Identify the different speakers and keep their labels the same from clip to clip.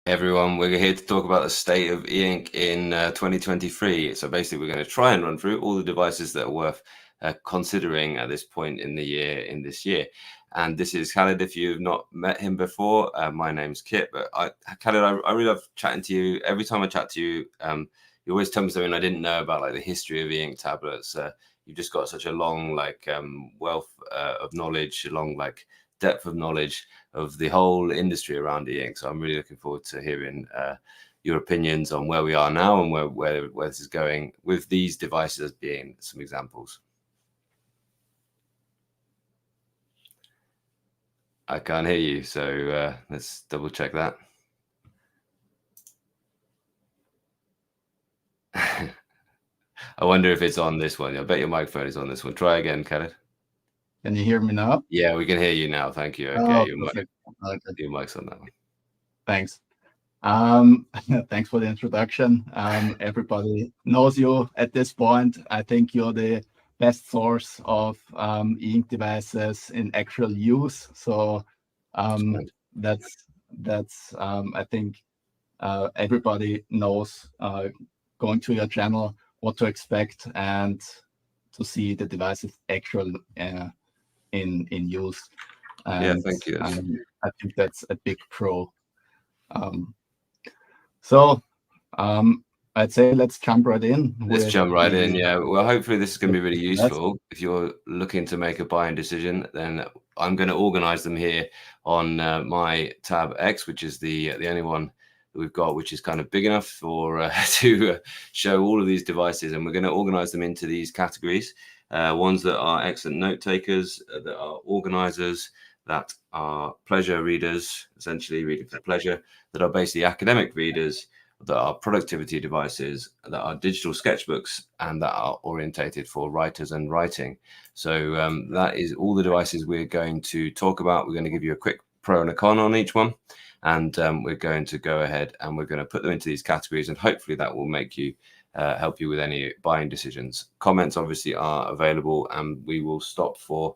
Speaker 1: Everyone, we're here to talk about the state of Eink in 2023. So basically, we're going to try and run through all the devices that are worth considering at this point in the year, this year. And this is Chalid. If you've not met him before, my name's Kit. But Chalid, I really love chatting to you. Every time I chat to you, you always tell me something I didn't know about, like the history of Eink tablets. You've just got such a long, wealth of knowledge, a long, depth of knowledge of the whole industry around Eink. So I'm really looking forward to hearing your opinions on where we are now and where this is going with these devices as being some examples. I can't hear you, so let's double check that. I wonder if it's on this one. I bet your microphone is on this one. Try again, Khaled.
Speaker 2: Can you hear me now?
Speaker 1: Yeah, we can hear you now. Thank you. Okay, your mic's on that one.
Speaker 2: Thanks. Thanks for the introduction. Everybody knows you at this point. I think you're the best source of Eink devices in actual use. So that's I think everybody knows going to your channel what to expect and to see the devices actual in use. And,
Speaker 1: thank you.
Speaker 2: I think that's a big pro. I'd say let's jump right in.
Speaker 1: Let's jump right in. Yeah. Well, hopefully this is going to be really useful. If you're looking to make a buying decision, then I'm going to organize them here on my tab X, which is the only one that we've got, which is kind of big enough for to show all of these devices. And we're going to organize them into these categories. Ones that are excellent note takers, that are organizers, that are pleasure readers, essentially reading for pleasure, that are basically academic readers, that are productivity devices, that are digital sketchbooks, and that are orientated for writers and writing. So that is all the devices we're going to talk about. We're going to give you a quick pro and a con on each one. And we're going to go ahead and we're going to put them into these categories. And hopefully that will make you help you with any buying decisions. Comments obviously are available, and we will stop for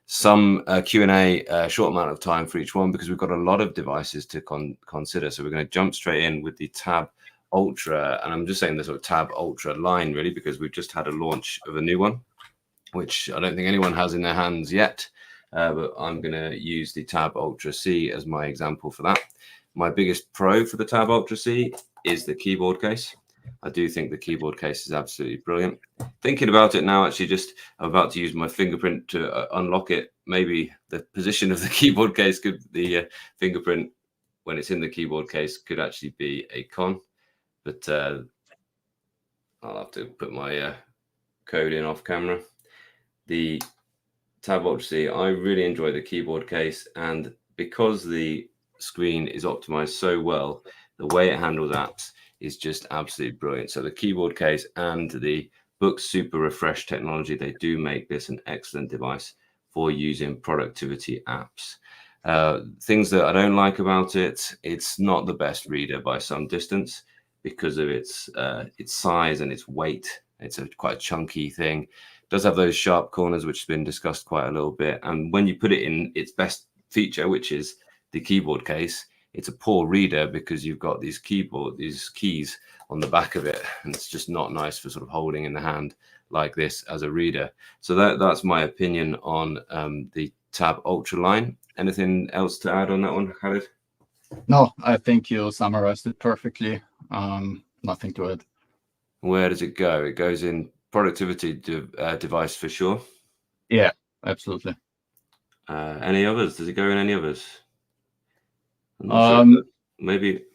Speaker 1: some Q&A, short amount of time for each one, because we've got a lot of devices to consider. So we're going to jump straight in with the Tab Ultra, and I'm just saying the sort of Tab Ultra line really because we've just had a launch of a new one, which I don't think anyone has in their hands yet, but I'm going to use the Tab Ultra C as my example for that. My biggest pro for the Tab Ultra C is the keyboard case. I do think the keyboard case is absolutely brilliant. Thinking about it now, actually, I'm about to use my fingerprint to unlock it. Maybe the position of the keyboard case the fingerprint when it's in the keyboard case could actually be a con. But I'll have to put my code in off camera. The Tab Ultra C, I really enjoy the keyboard case, and because the screen is optimized so well, the way it handles apps is just absolutely brilliant. So the keyboard case and the Boox Super Refresh technology, they do make this an excellent device for using productivity apps. Things that I don't like about it, it's not the best reader by some distance because of its size and its weight. It's quite a chunky thing. It does have those sharp corners, which has been discussed quite a little bit. And when you put it in its best feature, which is the keyboard case, it's a poor reader because you've got these keys on the back of it, and it's just not nice for sort of holding in the hand like this as a reader. So that's my opinion on the Tab Ultra line. Anything else to add on that one, Khaled?
Speaker 2: No, I think you summarized it perfectly. Nothing to add.
Speaker 1: Where does it go? It goes in productivity device for sure.
Speaker 2: Yeah, absolutely.
Speaker 1: Any others? Does it go in any others? Maybe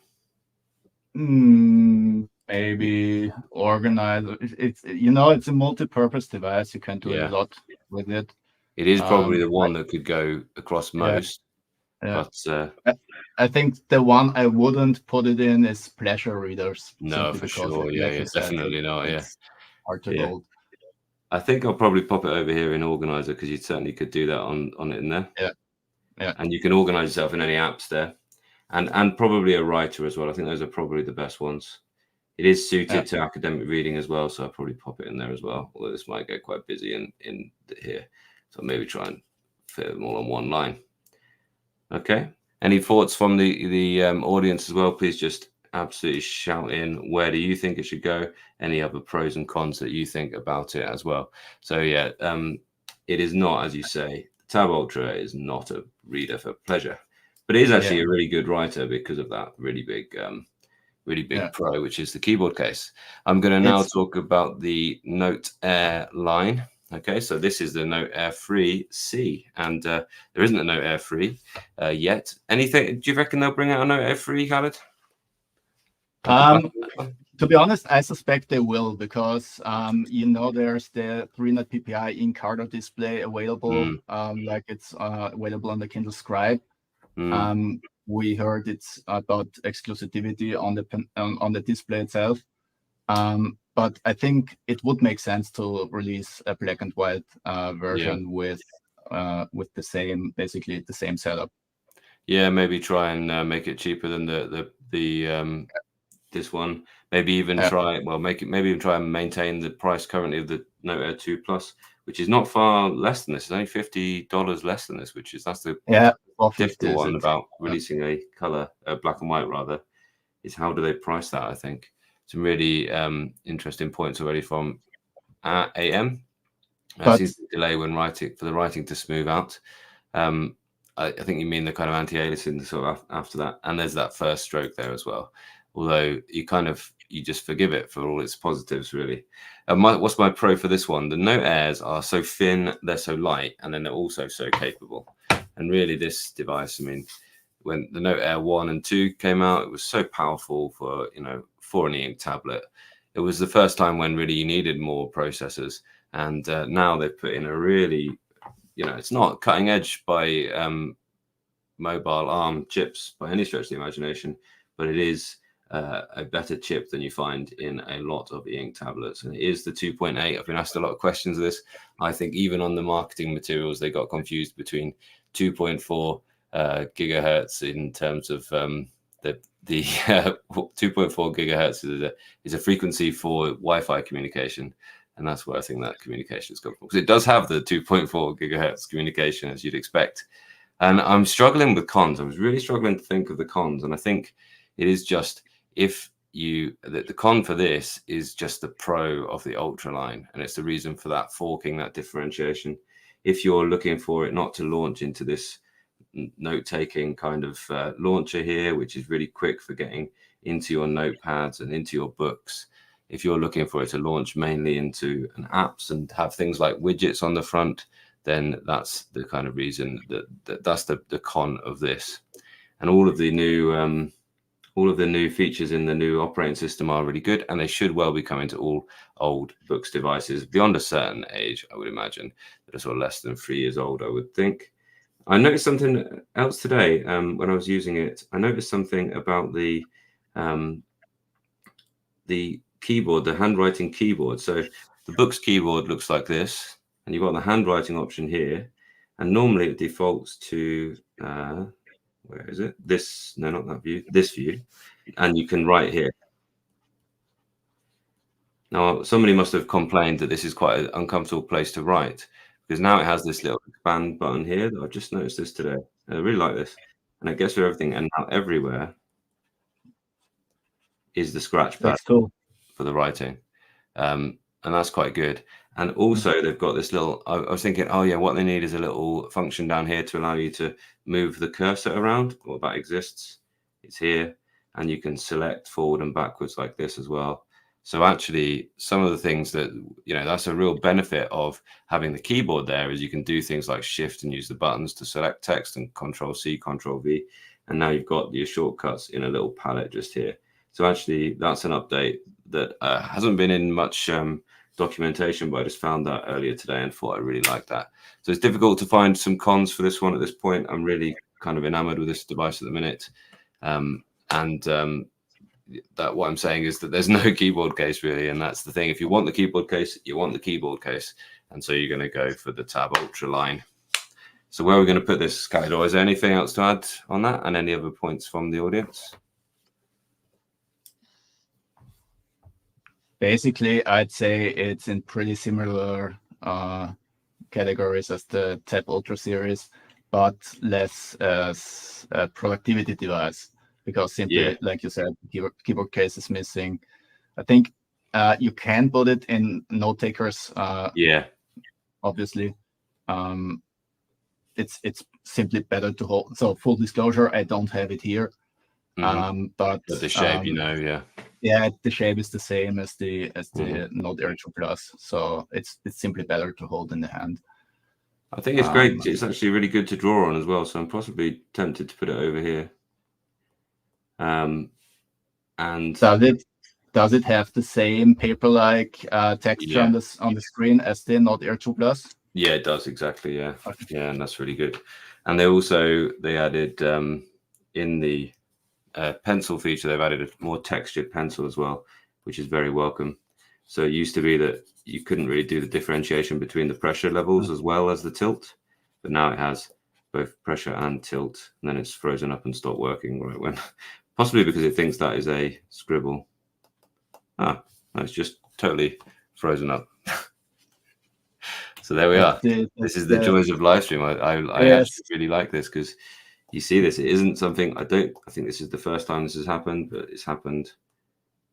Speaker 2: organizer. It's it's a multi-purpose device. You can do a lot with it.
Speaker 1: It is probably the one that could go across most.
Speaker 2: Yeah. But I think the one I wouldn't put it in is pleasure readers.
Speaker 1: No, for sure. Yeah, definitely not. Yeah,
Speaker 2: hard to hold.
Speaker 1: I think I'll probably pop it over here in organizer because you certainly could do that on it in there.
Speaker 2: Yeah.
Speaker 1: And you can organize yourself in any apps there. And probably a writer as well. I think those are probably the best ones. It is suited to academic reading as well, so I'll probably pop it in there as well. Although this might get quite busy in here, so maybe try and fit them all on one line. Okay, Any thoughts from the audience as well? Please just absolutely shout in. Where do you think it should go? Any other pros and cons that you think about it as well? So yeah, it is not, as you say, Tab Ultra is not a reader for pleasure, but it is actually a really good writer because of that really big pro, which is the keyboard case. I'm going to now talk about the Note Air line. Okay, so this is the Note Air 3C, and there isn't a Note Air 3 yet. Anything? Do you reckon they'll bring out a Note Air 3, Khaled?
Speaker 2: To be honest, I suspect they will, because there's the 300 ppi Inkpad display available, like it's available on the Kindle Scribe. We heard it's about exclusivity on the display itself. But I think it would make sense to release a black and white version with basically the same setup.
Speaker 1: Yeah, maybe try and make it cheaper than the this one. Maybe even try and maintain the price currently of the Note Air 2 Plus, which is not far less than this. It's only $50 less than this, that's the difficult one about releasing a color, black and white rather, is how do they price that? I think some really interesting points already from AM. Seems to delay when writing, for the writing to smooth out. I think you mean the kind of anti-aliasing sort of after that, and there's that first stroke there as well. Although you just forgive it for all its positives, really. What's my pro for this one? The Note Airs are so thin, they're so light, and then they're also so capable. And really, this device, I mean, when the Note Air 1 and 2 came out, it was so powerful for an e-ink tablet. It was the first time when really you needed more processors, and now they've put in a really, it's not cutting edge by mobile ARM chips by any stretch of the imagination, but it is a better chip than you find in a lot of e-ink tablets, and it is the 2.8. I've been asked a lot of questions of this. I think even on the marketing materials, they got confused between 2.4 gigahertz in terms of the 2.4 gigahertz is a frequency for Wi-Fi communication, and that's where I think that communication has come from, because it does have the 2.4 gigahertz communication, as you'd expect. And I'm struggling with cons. I was really struggling to think of the cons, and I think it is just the con for this is just the pro of the Ultra line, and it's the reason for that forking, that differentiation. If you're looking for it not to launch into this note-taking kind of launcher here, which is really quick for getting into your notepads and into your books, if you're looking for it to launch mainly into an apps and have things like widgets on the front, then that's the kind of reason that's the con of this. And all of the new features in the new operating system are really good, and they should well be coming to all old Boox devices beyond a certain age, I would imagine, that are sort of less than 3 years old, I would think. I noticed something else today when I was using it. I noticed something about the keyboard, the handwriting keyboard. So the Boox keyboard looks like this, and you've got the handwriting option here, and normally it defaults to where is it? This, no, not that view, this view, and you can write here. Now, somebody must have complained that this is quite an uncomfortable place to write, because now it has this little expand button here. I've just noticed this today. I really like this, and it gets rid of everything, and now everywhere is the scratch pad for the writing, and that's quite good. And also they've got this little, I was thinking, oh yeah, what they need is a little function down here to allow you to move the cursor around. Well, that exists. It's here, and you can select forward and backwards like this as well. So actually, some of the things that, that's a real benefit of having the keyboard there, is you can do things like shift and use the buttons to select text, and Control-C, Control-V. And now you've got your shortcuts in a little palette just here. So actually, that's an update that hasn't been in much documentation, but I just found that earlier today and thought I really liked that. So it's difficult to find some cons for this one at this point. I'm really kind of enamored with this device at the minute. That what I'm saying is that there's no keyboard case really, and that's the thing. If you want the keyboard case, you want the keyboard case, and so you're going to go for the Tab Ultra line. So where are we going to put this, Skydo? Is there anything else to add on that, and any other points from the audience?
Speaker 2: Basically, I'd say it's in pretty similar categories as the Tab Ultra series. but less as a productivity device, because simply, like you said, keyboard case is missing. I think you can put it in note takers. Obviously, it's simply better to hold. So full disclosure, I don't have it here, but
Speaker 1: the shape,
Speaker 2: the shape is the same as the Note Air 2 Plus, so it's simply better to hold in the hand.
Speaker 1: I think it's great. It's actually really good to draw on as well, so I'm possibly tempted to put it over here. And
Speaker 2: does it have the same paper-like texture on the screen as the Note Air 2 Plus?
Speaker 1: Yeah, it does, exactly. Yeah, yeah, and that's really good. And they added in the pencil feature, they've added a more textured pencil as well, which is very welcome. So it used to be that you couldn't really do the differentiation between the pressure levels as well as the tilt, but now it has both pressure and tilt, and then it's frozen up and stopped working right when, possibly because it thinks that is a scribble. No, it's just totally frozen up. So there we are. This is the joys of live stream. I actually really like this because you see this. It isn't something I think this is the first time this has happened, but it's happened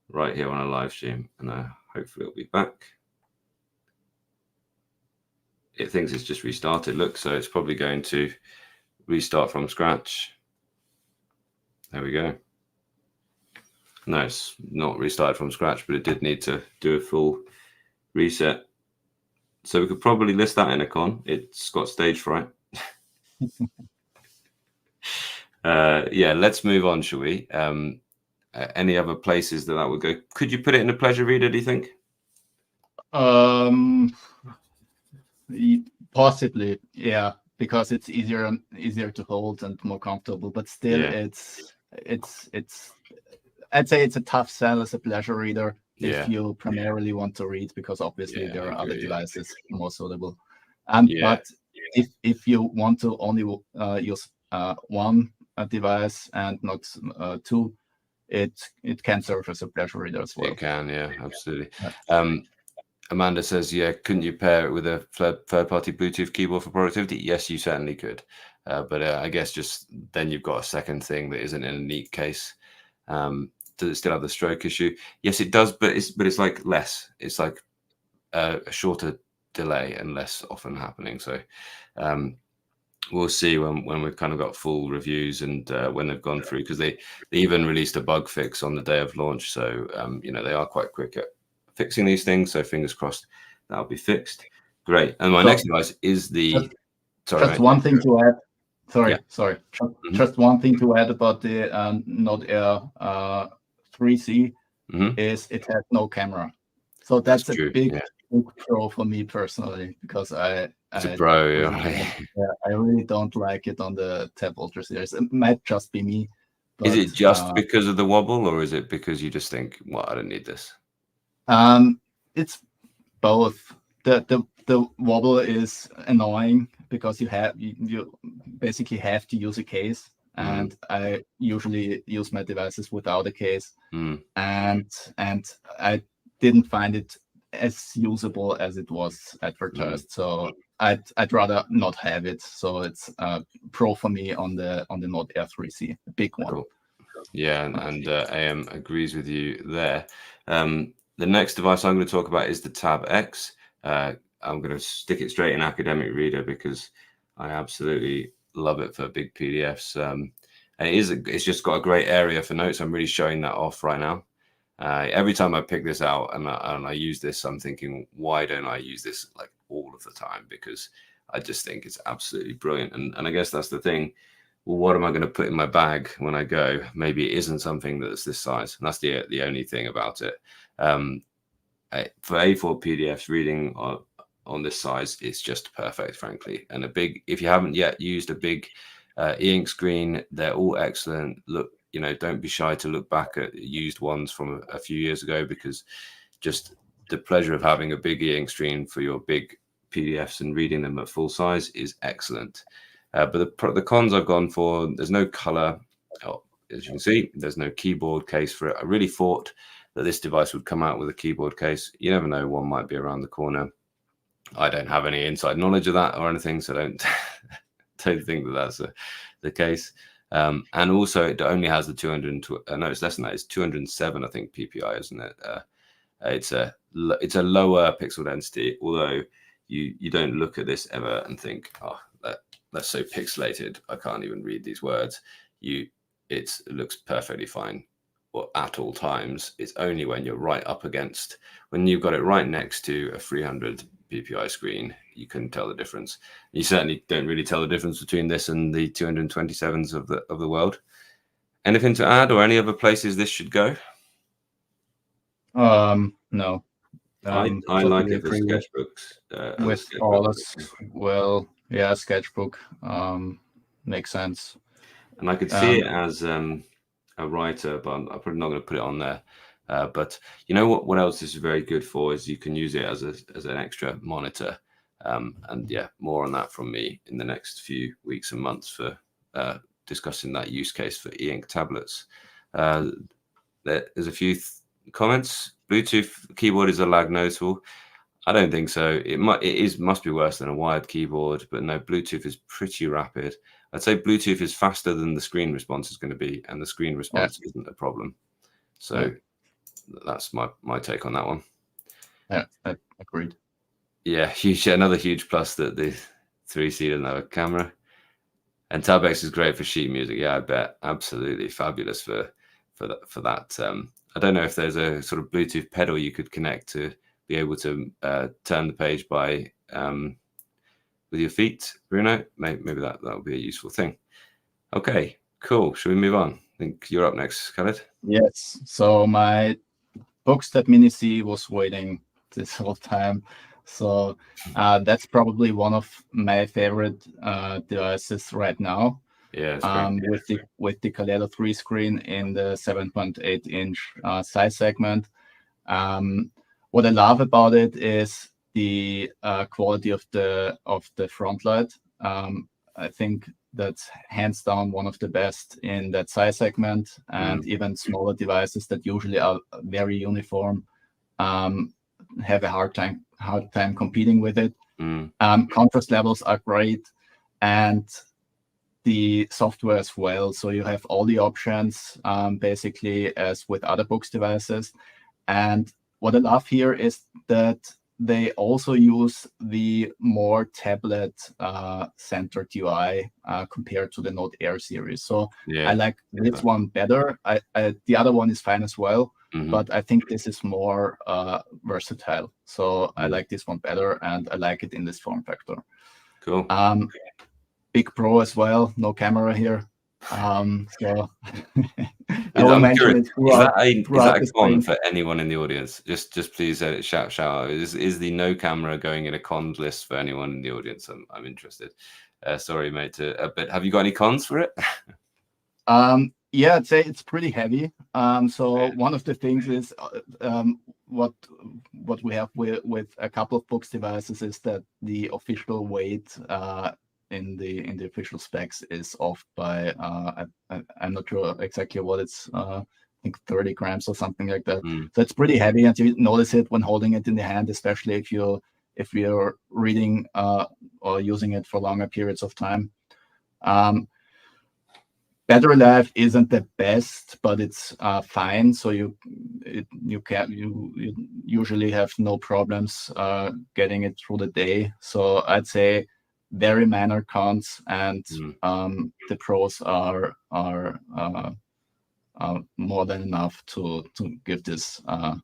Speaker 1: right here on a live stream, and hopefully it'll be back. It thinks it's just restarted. Look, so it's probably going to restart from scratch. There we go. No, it's not restarted from scratch, but it did need to do a full reset. So we could probably list that in a con. It's got stage fright. Let's move on, shall we? Any other places that would go? Could you put it in a pleasure reader, do you think?
Speaker 2: Possibly, yeah, because it's easier to hold and more comfortable. But still, it's I'd say it's a tough sell as a pleasure reader if you primarily want to read, because obviously there are other devices more suitable. But if you want to only use one device and not two, it can serve as a pleasure reader as well.
Speaker 1: It can, yeah, absolutely. Amanda says, couldn't you pair it with a third-party Bluetooth keyboard for productivity? Yes, you certainly could. But I guess just then you've got a second thing that isn't in a neat case. Does it still have the stroke issue? Yes, it does, but it's like less. It's like a shorter delay and less often happening. So we'll see when we've kind of got full reviews and when they've gone through, because they even released a bug fix on the day of launch. So they are quite quick at fixing these things. So fingers crossed that'll be fixed. Great. And my next device is the.
Speaker 2: Just one thing to add. Sorry. Just one thing to add about the Note Air 3C is it has no camera. So that's a big pro for me personally, because I really don't like it on the Tab Ultra series. It might just be me.
Speaker 1: But, is it just because of the wobble, or is it because you just think, well, I don't need this?
Speaker 2: It's both. The wobble is annoying because you basically have to use a case, and I usually use my devices without a case, and I didn't find it as usable as it was advertised. So I'd rather not have it. So it's pro for me on the Note Air 3C, a big one.
Speaker 1: Cool. Yeah, and AM agrees with you there. The next device I'm going to talk about is the Tab X. I'm going to stick it straight in academic reader because I absolutely love it for big PDFs. And it's just got a great area for notes. I'm really showing that off right now. Every time I pick this out and I use this, I'm thinking, why don't I use this like all of the time? Because I just think it's absolutely brilliant. And I guess that's the thing. Well, what am I going to put in my bag when I go? Maybe it isn't something that's this size. And that's the only thing about it. For A4 PDFs, reading on this size is just perfect, frankly. And if you haven't yet used a big e-ink screen, they're all excellent. Look, don't be shy to look back at used ones from a few years ago, because just the pleasure of having a big e-ink screen for your big PDFs and reading them at full size is excellent. But the cons I've gone for, there's no color. As you can see, there's no keyboard case for it. I really thought that this device would come out with a keyboard case. You never know, one might be around the corner. I don't have any inside knowledge of that or anything, so don't don't think that that's the case. And also, it only has the 200. No, it's less than that. It's 207, I think, PPI, isn't it? It's a lower pixel density. Although you don't look at this ever and think, oh, that's so pixelated, I can't even read these words. It looks perfectly fine at all times. It's only when you're right up against, when you've got it right next to a 300 PPI screen, you can tell the difference. You certainly don't really tell the difference between this and the 227s of the world. Anything to add, or any other places this should go?
Speaker 2: No.
Speaker 1: I like it for sketchbooks.
Speaker 2: With all well, yeah, sketchbook makes sense.
Speaker 1: And I could see it as a writer, but I'm probably not going to put it on there. But you know what else this is very good for is you can use it as an extra monitor. And yeah, more on that from me in the next few weeks and months for discussing that use case for e-ink tablets. There's a few comments. Bluetooth keyboard is a lag notable. I don't think so. It must be worse than a wired keyboard, but no, Bluetooth is pretty rapid. I'd say Bluetooth is faster than the screen response is going to be, and the screen response isn't a problem. So that's my take on that one.
Speaker 2: Yeah, I agreed.
Speaker 1: Yeah, another huge plus that the 3C doesn't have a camera. And TabX is great for sheet music. Yeah, I bet. Absolutely fabulous for that. I don't know if there's a sort of Bluetooth pedal you could connect to be able to turn the page by with your feet, Bruno. Maybe that would be a useful thing. Okay, cool. Should we move on? I think you're up next, Khaled.
Speaker 2: Yes. So my Boox Mini C was waiting this whole time. So that's probably one of my favorite devices right now.
Speaker 1: Yeah,
Speaker 2: with the Kaleido 3 screen in the 7.8 inch size segment. What I love about it is the quality of the front light. I think that's hands down one of the best in that size segment, and even smaller devices that usually are very uniform have a hard time competing with it. Contrast levels are great, and the software as well. So you have all the options, basically as with other Boox devices. And what I love here is that they also use the more tablet centered UI compared to the Note Air series. So I like this one better. The other one is fine as well, but I think this is more versatile. So I like this one better, and I like it in this form factor.
Speaker 1: Cool.
Speaker 2: Big Pro as well, no camera here. So
Speaker 1: I'm curious, is that a con for anyone in the audience? Just please shout out. Is the no camera going in a cons list for anyone in the audience? I'm interested. Sorry, mate, but have you got any cons for it?
Speaker 2: Yeah, I'd say it's pretty heavy. So one of the things is what we have with a couple of Boox devices is that the official weight in the official specs is off by I'm not sure exactly what it's I think 30 grams or something like that. So it's pretty heavy, and you notice it when holding it in the hand, especially if you're reading or using it for longer periods of time. Battery life isn't the best, but it's fine. So you usually have no problems getting it through the day. So I'd say very minor cons, and the pros are more than enough to give this a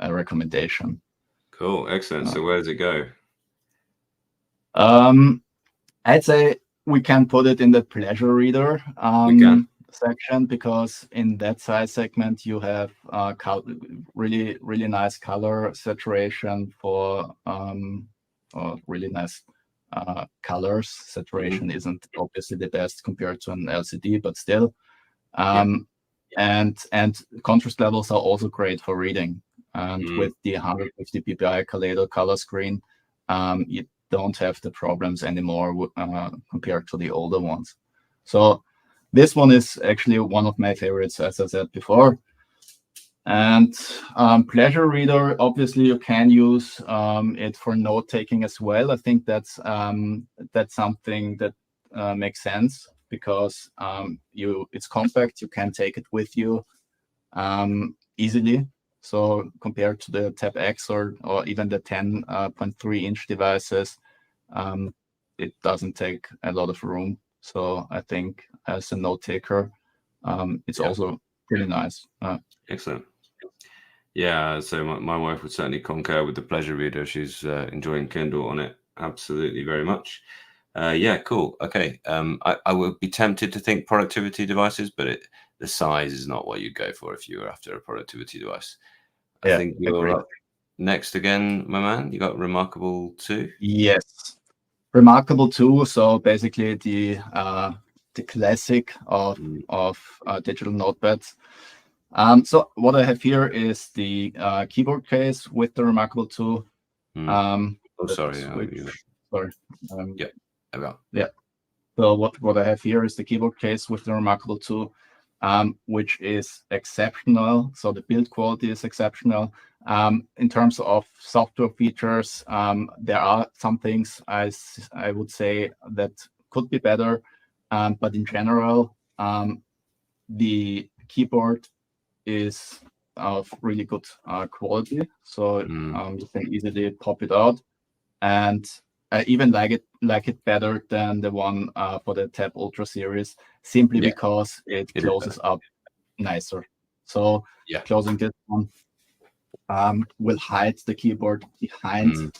Speaker 2: recommendation.
Speaker 1: Cool, excellent. So where does it go?
Speaker 2: I'd say we can put it in the pleasure reader section, because in that size segment you have really nice color saturation for or really nice colors. Saturation isn't obviously the best compared to an LCD, but still. And contrast levels are also great for reading. And with the 150 ppi Kaleido color screen, you don't have the problems anymore compared to the older ones. So this one is actually one of my favorites, as I said before. And pleasure reader, obviously you can use it for note taking as well. I think that's something that makes sense because it's compact. You can take it with you easily. So compared to the Tab X or even the 10.3 inch devices, it doesn't take a lot of room. So I think as a note taker, it's also really nice.
Speaker 1: Excellent. Yeah, so my wife would certainly concur with the pleasure reader. She's enjoying Kindle on it absolutely very much. Yeah, cool. Okay. I would be tempted to think productivity devices, but the size is not what you'd go for if you were after a productivity device. I think you're up next again, my man. You got Remarkable 2?
Speaker 2: Yes. Remarkable 2. So basically the classic of digital notepads. So what I have here is the keyboard case with the Remarkable 2.
Speaker 1: Sorry.
Speaker 2: Yeah. So what I have here is the keyboard case with the Remarkable 2, which is exceptional. So the build quality is exceptional. In terms of software features, there are some things I would say that could be better, but in general, the keyboard is of really good quality. So you can easily pop it out, and I even like it better than the one for the Tab Ultra series, simply because it closes up nicer. So closing this one will hide the keyboard behind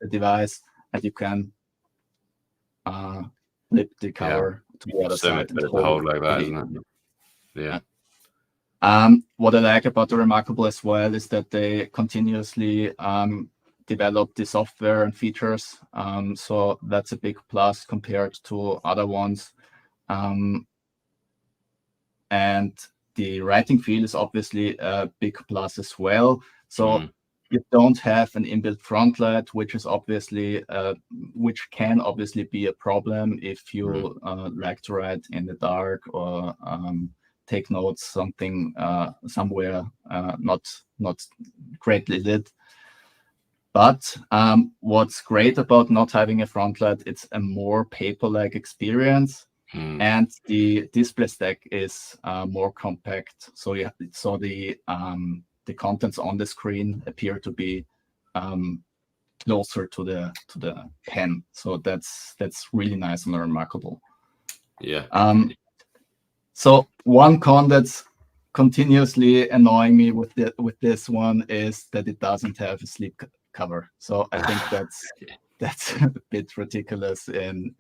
Speaker 2: the device, and you can flip the cover to the other side.
Speaker 1: And hold like that, isn't it? Yeah.
Speaker 2: What I like about the Remarkable as well is that they continuously develop the software and features. So that's a big plus compared to other ones. And the writing feel is obviously a big plus as well. So you don't have an inbuilt front light, which is obviously which can obviously be a problem if you like to write in the dark or take notes somewhere not greatly lit. But what's great about not having a front light, it's a more paper-like experience. And the display stack is more compact. So the contents on the screen appear to be closer to the pen. So that's really nice and remarkable.
Speaker 1: Yeah.
Speaker 2: So one con that's continuously annoying me with this one is that it doesn't have a slip cover. So I think that's a bit ridiculous in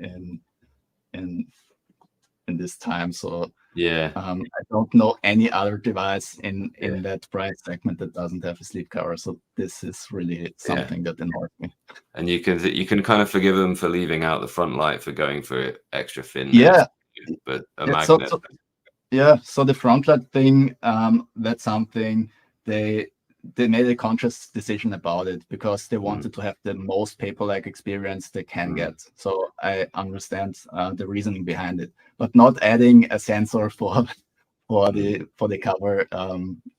Speaker 2: this time. So I don't know any other device in that price segment that doesn't have a sleeve cover. So this is really something that annoys me.
Speaker 1: And you can kind of forgive them for leaving out the front light for going for extra thin. But a magnet.
Speaker 2: So the front light thing, that's something they made a conscious decision about it because they wanted to have the most paper-like experience they can get. So I understand the reasoning behind it, but not adding a sensor for the cover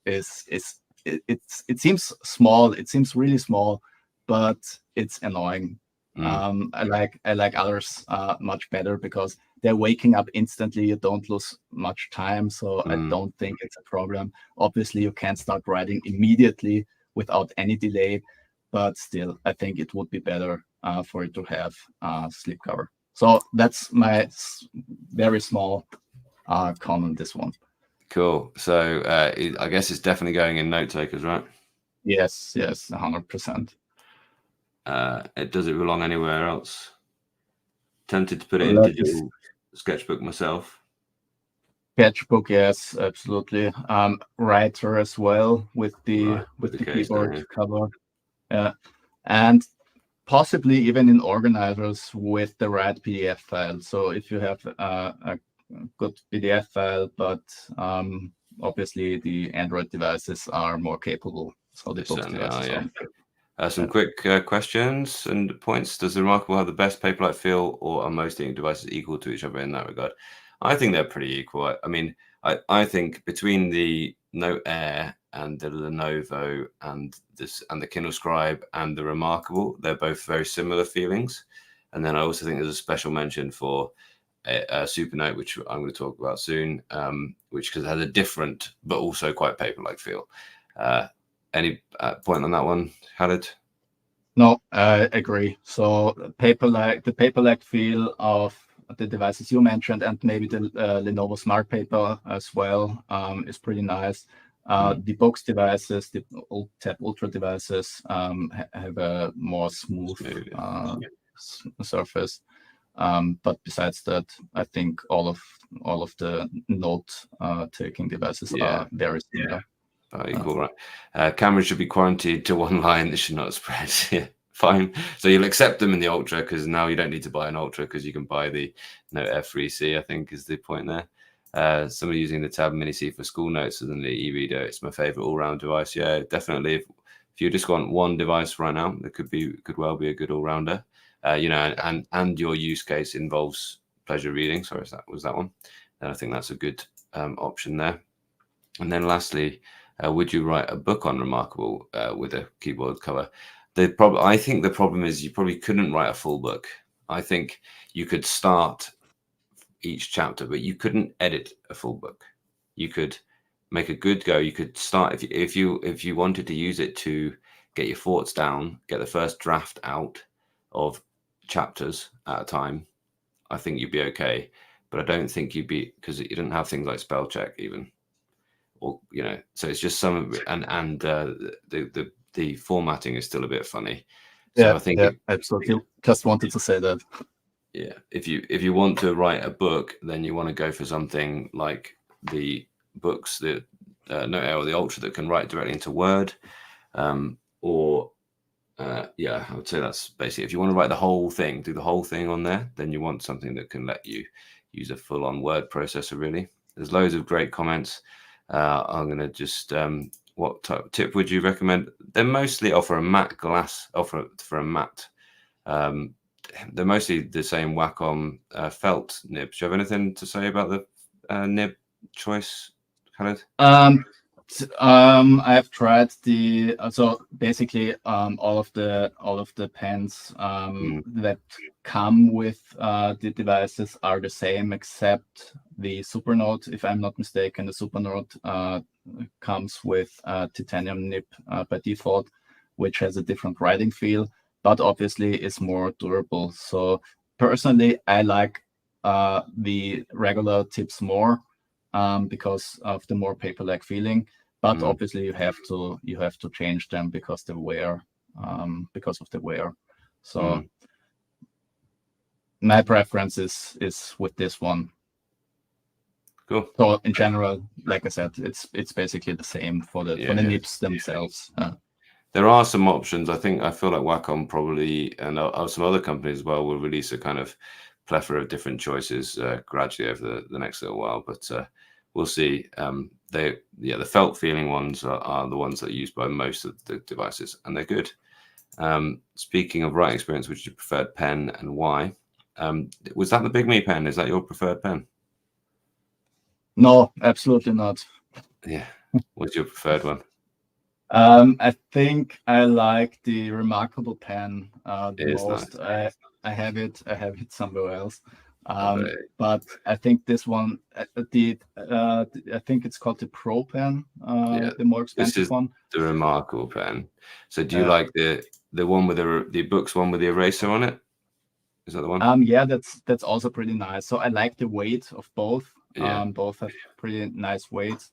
Speaker 2: it seems small. It seems really small, but it's annoying. I like others much better because they're waking up instantly. You don't lose much time, so I don't think it's a problem. Obviously, you can start writing immediately without any delay, but still, I think it would be better for it to have slip cover. So that's my very small con on this one.
Speaker 1: Cool. So I guess it's definitely going in note takers, right?
Speaker 2: Yes, 100%.
Speaker 1: It does it belong anywhere else? Tempted to put it in digital sketchbook myself.
Speaker 2: Sketchbook, yes, absolutely. Writer as well with the keyboard cover. And possibly even in organizers with the right PDF file. So if you have a good PDF file, but obviously the Android devices are more capable. So the Boox devices are.
Speaker 1: Some quick questions and points. Does the Remarkable have the best Paperwhite feel, or are most ink devices equal to each other in that regard? I think they're pretty equal. I mean, I think between the Note Air and the Lenovo and the Kindle Scribe and the Remarkable, they're both very similar feelings. And then I also think there's a special mention for Supernote, which I'm going to talk about soon, which has a different but also quite paper-like feel. Any point on that one, Khaled?
Speaker 2: No, I agree. So the paper-like feel of the devices you mentioned, and maybe the Lenovo Smart Paper as well, is pretty nice. The Boox devices, the Tab Ultra devices, have a more smooth surface. But besides that, I think all of the note taking devices are very similar.
Speaker 1: Equal, right? Cameras should be quarantined to one line. They should not spread. Yeah, fine. So you'll accept them in the Ultra because now you don't need to buy an Ultra because you can buy the Note F3C. I think is the point there. Somebody using the Tab Mini C for school notes and the e-reader. It's my favorite all-round device. Yeah, definitely. If you just want one device right now, it could well be a good all-rounder. And your use case involves pleasure reading. Sorry, was that one? And I think that's a good option there. And then lastly, would you write a book on Remarkable with a keyboard cover? I think the problem is you probably couldn't write a full book. I think you could start each chapter, but you couldn't edit a full book. You could make a good go. You could start if you wanted to use it to get your thoughts down, get the first draft out of chapters at a time. I think you'd be okay, but I don't think you'd be, because you didn't have things like spell check even. Or so it's just some and the formatting is still a bit funny. So I think
Speaker 2: absolutely. Just wanted to say that.
Speaker 1: Yeah, if you want to write a book, then you want to go for something like the Boox, the Note Air or the Ultra that can write directly into Word, or I would say that's basically, if you want to write the whole thing, do the whole thing on there, then you want something that can let you use a full-on word processor. Really, there's loads of great comments. I'm going to just, what type of tip would you recommend? They mostly offer a matte glass, for a matte. They're mostly the same Wacom felt nibs. Do you have anything to say about the nib choice, Khaled?
Speaker 2: I have tried so basically all of the pens that come with the devices are the same, except the Supernote. If I'm not mistaken, the Supernote comes with titanium nib by default, which has a different writing feel, but obviously is more durable. So personally, I like the regular tips more because of the more paper-like feeling. But obviously, you have to change them because of the wear. So my preference is with this one.
Speaker 1: Cool.
Speaker 2: So in general, like I said, it's basically the same for the nibs themselves.
Speaker 1: There are some options. I feel like Wacom probably, and some other companies as well, will release a kind of plethora of different choices gradually over the next little while. But we'll see. The felt feeling ones are the ones that are used by most of the devices, and they're good. Speaking of writing experience, which is your preferred pen and why? Was that the Bigme pen? Is that your preferred pen?
Speaker 2: No, absolutely not.
Speaker 1: Yeah. What's your preferred one?
Speaker 2: I think I like the Remarkable pen the most. Nice. I have it somewhere else. But I think this one, I think it's called the Pro pen, the more expensive one.
Speaker 1: The Remarkable pen. So do you like the one with the Boox one with the eraser on it? Is that the one?
Speaker 2: Yeah, that's also pretty nice. So I like the weight of both. Both have pretty nice weights.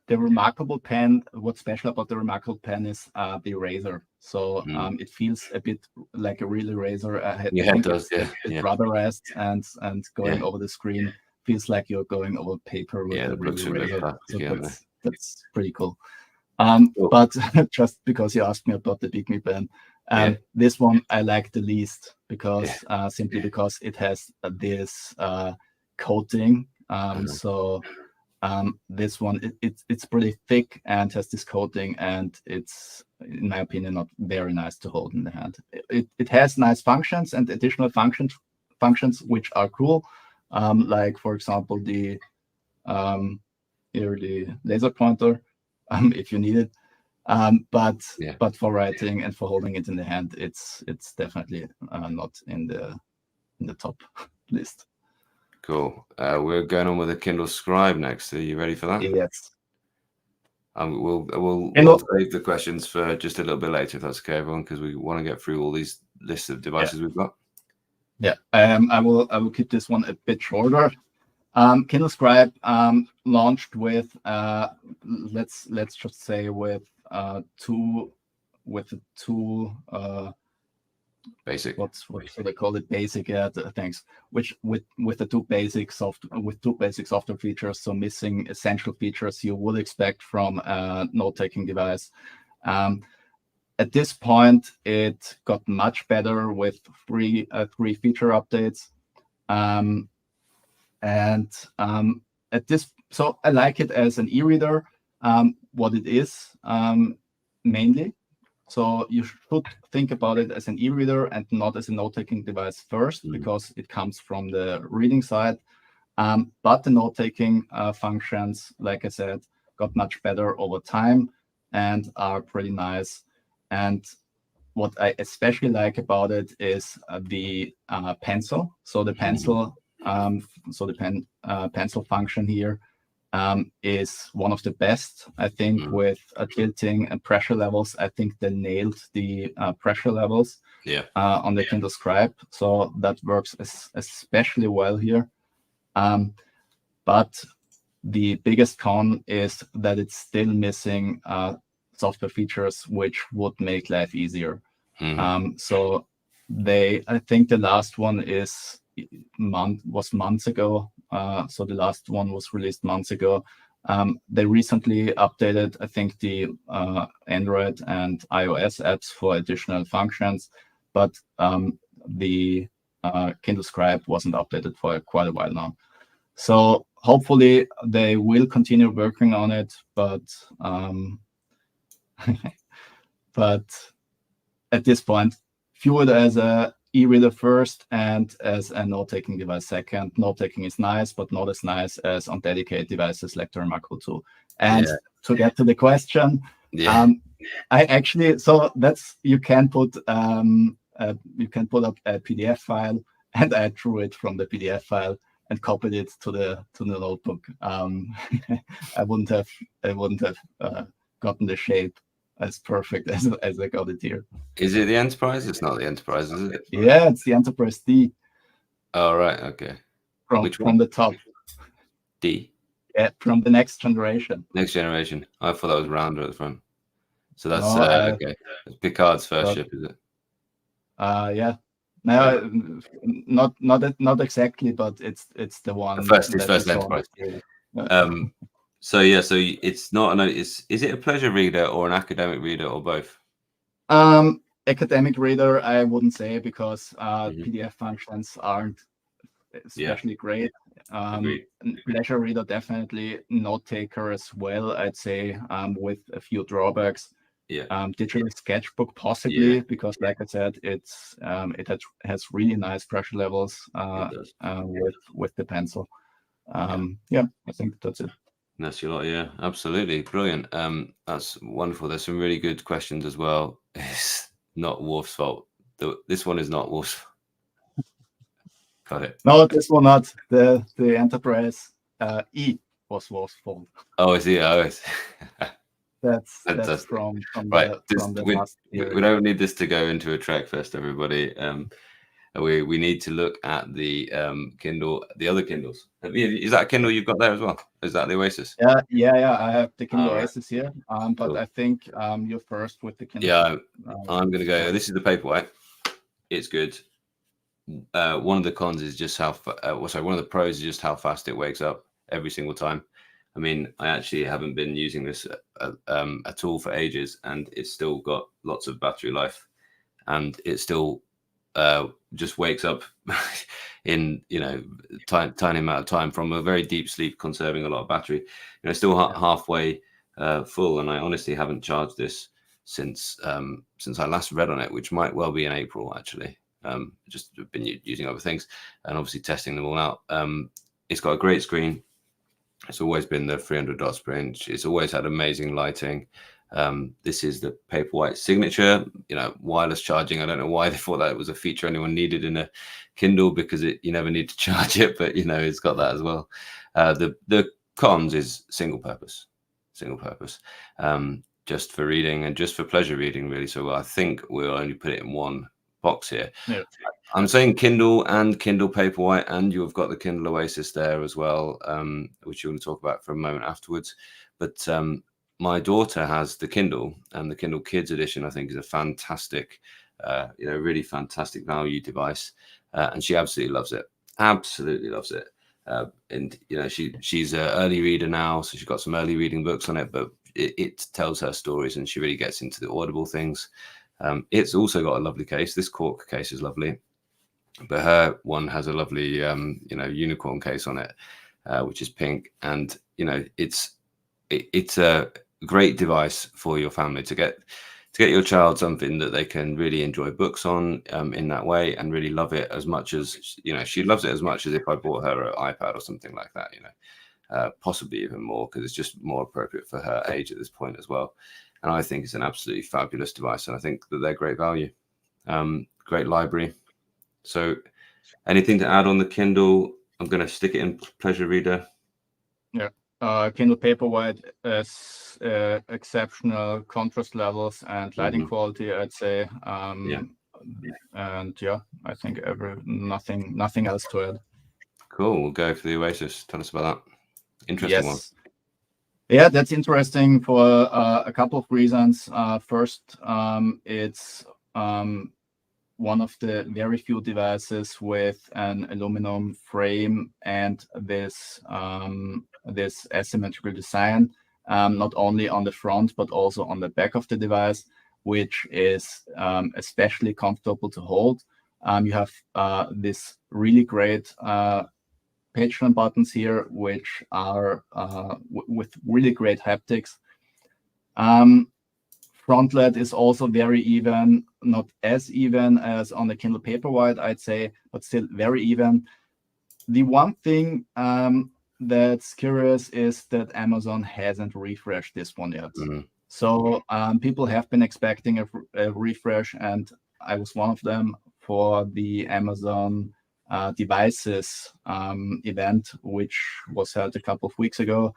Speaker 2: The Remarkable pen, what's special about the Remarkable pen is the eraser. So it feels a bit like a real eraser.
Speaker 1: It does,
Speaker 2: it's rubberized and going over the screen feels like you're going over paper with a real eraser. So that's pretty cool. But just because you asked me about the Bigme pen, this one I like the least because simply because it has this coating. So this one it's pretty thick and has this coating, and it's, in my opinion, not very nice to hold in the hand. It has nice functions and additional functions which are cool, like for example the laser pointer if you need it, but for writing and for holding it in the hand, it's definitely not in the top list.
Speaker 1: Cool. We're going on with the Kindle Scribe next. Are you ready for that?
Speaker 2: Yes.
Speaker 1: We'll save the questions for just a little bit later, if that's okay, everyone, because we want to get through all these lists of devices we've got.
Speaker 2: Yeah. I will keep this one a bit shorter. Kindle Scribe launched with let's just say with two
Speaker 1: basic.
Speaker 2: What should I call it? Basic, yeah. Thanks. Which with the two basic software features, so missing essential features you would expect from a note-taking device. At this point, it got much better with three feature updates, so I like it as an e-reader. What it is mainly. So you should think about it as an e-reader and not as a note-taking device first, because it comes from the reading side. But the note-taking functions, like I said, got much better over time and are pretty nice. And what I especially like about it is the pencil. So the pencil, pencil function here is one of the best, I think, with tilting and pressure levels. I think they nailed the pressure levels on the Kindle Scribe. So that works especially well here. But the biggest con is that it's still missing software features which would make life easier. So I think the last one was months ago. So the last one was released months ago. They recently updated, I think, the Android and iOS apps for additional functions, but the Kindle Scribe wasn't updated for quite a while now. So hopefully they will continue working on it, but at this point, view it as a e-reader first and as a note-taking device second. Note-taking is nice, but not as nice as on dedicated devices like the Macro 2. And to get to the question, I actually, so that's, you can put up a PDF file, and I drew it from the PDF file and copied it to the notebook. I wouldn't have gotten the shape as perfect as I got it here.
Speaker 1: Is it the Enterprise? It's not the Enterprise, is it?
Speaker 2: Yeah, it's the Enterprise D.
Speaker 1: Oh, right, okay.
Speaker 2: From the top.
Speaker 1: D?
Speaker 2: Yeah, from the next generation.
Speaker 1: Next generation. I thought that was rounder at the front. So that's okay. It's Picard's first ship, is it?
Speaker 2: Yeah. No, not exactly, but it's the one.
Speaker 1: His first Enterprise. So it's not is it a pleasure reader or an academic reader or both?
Speaker 2: Academic reader, I wouldn't say, because PDF functions aren't especially great. Pleasure reader, definitely. Note taker as well, I'd say, with a few drawbacks. Digital sketchbook possibly, because like I said, it has really nice pressure levels with the pencil. I think that's it.
Speaker 1: That's your lot, yeah, absolutely brilliant. That's wonderful. There's some really good questions as well. It's not Wolf's fault. This one is not Wolf's fault. Got it.
Speaker 2: No, this one not. The Enterprise E was Wolf's fault.
Speaker 1: Oh, is it? Oh,
Speaker 2: that's from the last year.
Speaker 1: We don't need this to go into a track fest, everybody. We need to look at the Kindle, the other Kindles. Is that a Kindle you've got there as well? Is that the Oasis?
Speaker 2: Yeah. I have the Kindle Oasis here. But cool. I think you're first with the Kindle.
Speaker 1: Yeah, I'm going to go. This is the Paperwhite. It's good. One of the cons is just one of the pros is just how fast it wakes up every single time. I mean, I actually haven't been using this at all for ages, and it's still got lots of battery life, and it still just wakes up in tiny amount of time from a very deep sleep, conserving a lot of battery. Still halfway full, and I honestly haven't charged this since I last read on it, which might well be in April actually. Just been using other things and obviously testing them all out. It's got a great screen. It's always been the 300 dots per inch. It's always had amazing lighting. This is the Paperwhite signature, wireless charging. I don't know why they thought that was a feature anyone needed in a Kindle, because you never need to charge it, but it's got that as well. The cons is single purpose, just for reading and just for pleasure reading, really. So I think we'll only put it in one box here.
Speaker 2: Yeah.
Speaker 1: I'm saying Kindle and Kindle Paperwhite, and you've got the Kindle Oasis there as well, which you're going to talk about for a moment afterwards. But my daughter has the Kindle, and the Kindle Kids edition, I think, is a fantastic, really fantastic value device, and she absolutely loves it. Absolutely loves it. And she's an early reader now, so she's got some early reading books on it, but it tells her stories, and she really gets into the Audible things. It's also got a lovely case. This cork case is lovely, but her one has a lovely unicorn case on it, which is pink, and it's a great device for your family to get your child something that they can really enjoy books on, in that way, and really love it as much as she loves it as much as if I bought her an iPad or something like that. Possibly even more, because it's just more appropriate for her age at this point as well. And I think it's an absolutely fabulous device, and I think that they're great value. Great library. So anything to add on the Kindle? I'm going to stick it in pleasure reader.
Speaker 2: Yeah. Kindle Paperwhite has exceptional contrast levels and lighting quality, I'd say. And I think nothing else to add. Cool.
Speaker 1: We'll go for the Oasis. Tell us about that. Interesting one.
Speaker 2: Yeah, that's interesting for a couple of reasons. First, it's one of the very few devices with an aluminum frame and this asymmetrical design, not only on the front but also on the back of the device, which is especially comfortable to hold. You have this really great page turn buttons here, which are with really great haptics. Front lead is also very even, not as even as on the Kindle Paperwhite, I'd say, but still very even. The one thing that's curious is that Amazon hasn't refreshed this one yet. So people have been expecting a refresh, and I was one of them for the Amazon devices event, which was held a couple of weeks ago.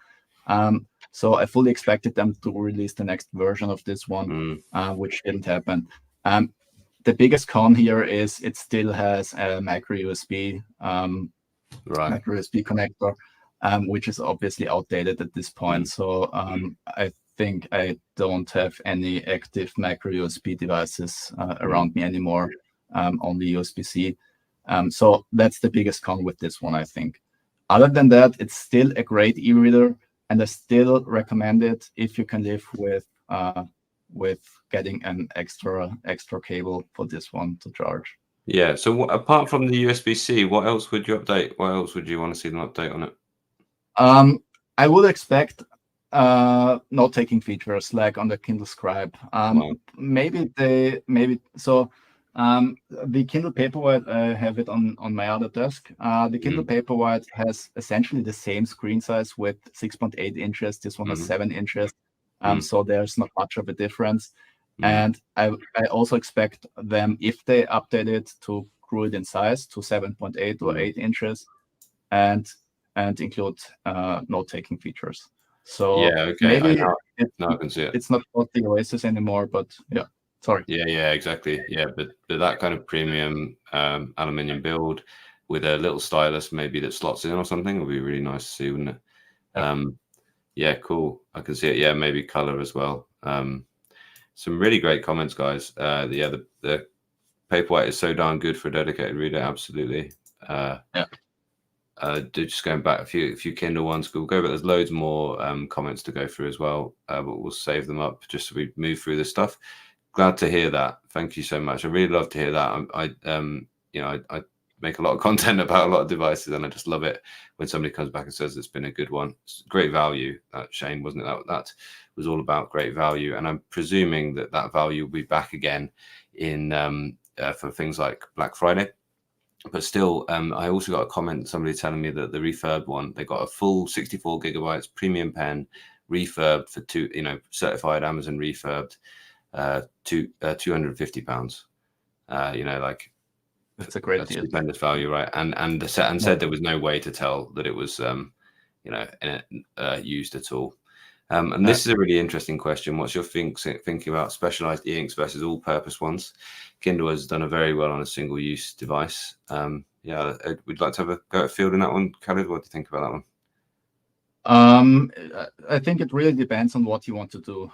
Speaker 2: So I fully expected them to release the next version of this one, which didn't happen. The biggest con here is it still has a micro USB connector, which is obviously outdated at this point. So I think I don't have any active micro USB devices around me anymore, only USB-C. So that's the biggest con with this one, I think. Other than that, it's still a great e-reader, and I still recommend it if you can live with getting an extra cable for this one to charge.
Speaker 1: Yeah. So apart from the USB-C, what else would you update? What else would you want to see them update on it?
Speaker 2: I would expect note-taking features like on the Kindle Scribe. The Kindle Paperwhite, I have it on my other desk. The Kindle Paperwhite has essentially the same screen size with 6.8 inches. This one has 7 inches. So there's not much of a difference. And I also expect them, if they update it, to grow it in size to 7.8 or 8 inches and include note-taking features. So maybe
Speaker 1: I can see it.
Speaker 2: It's not called the Oasis anymore, but yeah. Sorry.
Speaker 1: Yeah, exactly. Yeah, but that kind of premium aluminium build with a little stylus maybe that slots in or something would be really nice to see, wouldn't it? Yeah, cool. I can see it. Yeah, maybe color as well. Some really great comments, guys. The Paperwhite is so darn good for a dedicated reader. Absolutely. Just going back a few Kindle ones. We'll go, but there's loads more comments to go through as well. But we'll save them up just so we move through this stuff. Glad to hear that. Thank you so much. I really love to hear that. I make a lot of content about a lot of devices, and I just love it when somebody comes back and says it's been a good one. It's great value. Shane, wasn't it? That was all about great value, and I'm presuming that value will be back again in for things like Black Friday. But still, I also got a comment, somebody telling me that the refurb one, they got a full 64 gigabytes premium pen refurbed for certified Amazon refurbed, £250. Like
Speaker 2: it's a great deal.
Speaker 1: Stupendous value, right? And said there was no way to tell that it was used at all. And this is a really interesting question. What's your thinking about specialized e-inks versus all-purpose ones? Kindle has done very well on a single-use device. We'd like to have a go at fielding that one. Chalid, what do you think about that one?
Speaker 2: I think it really depends on what you want to do.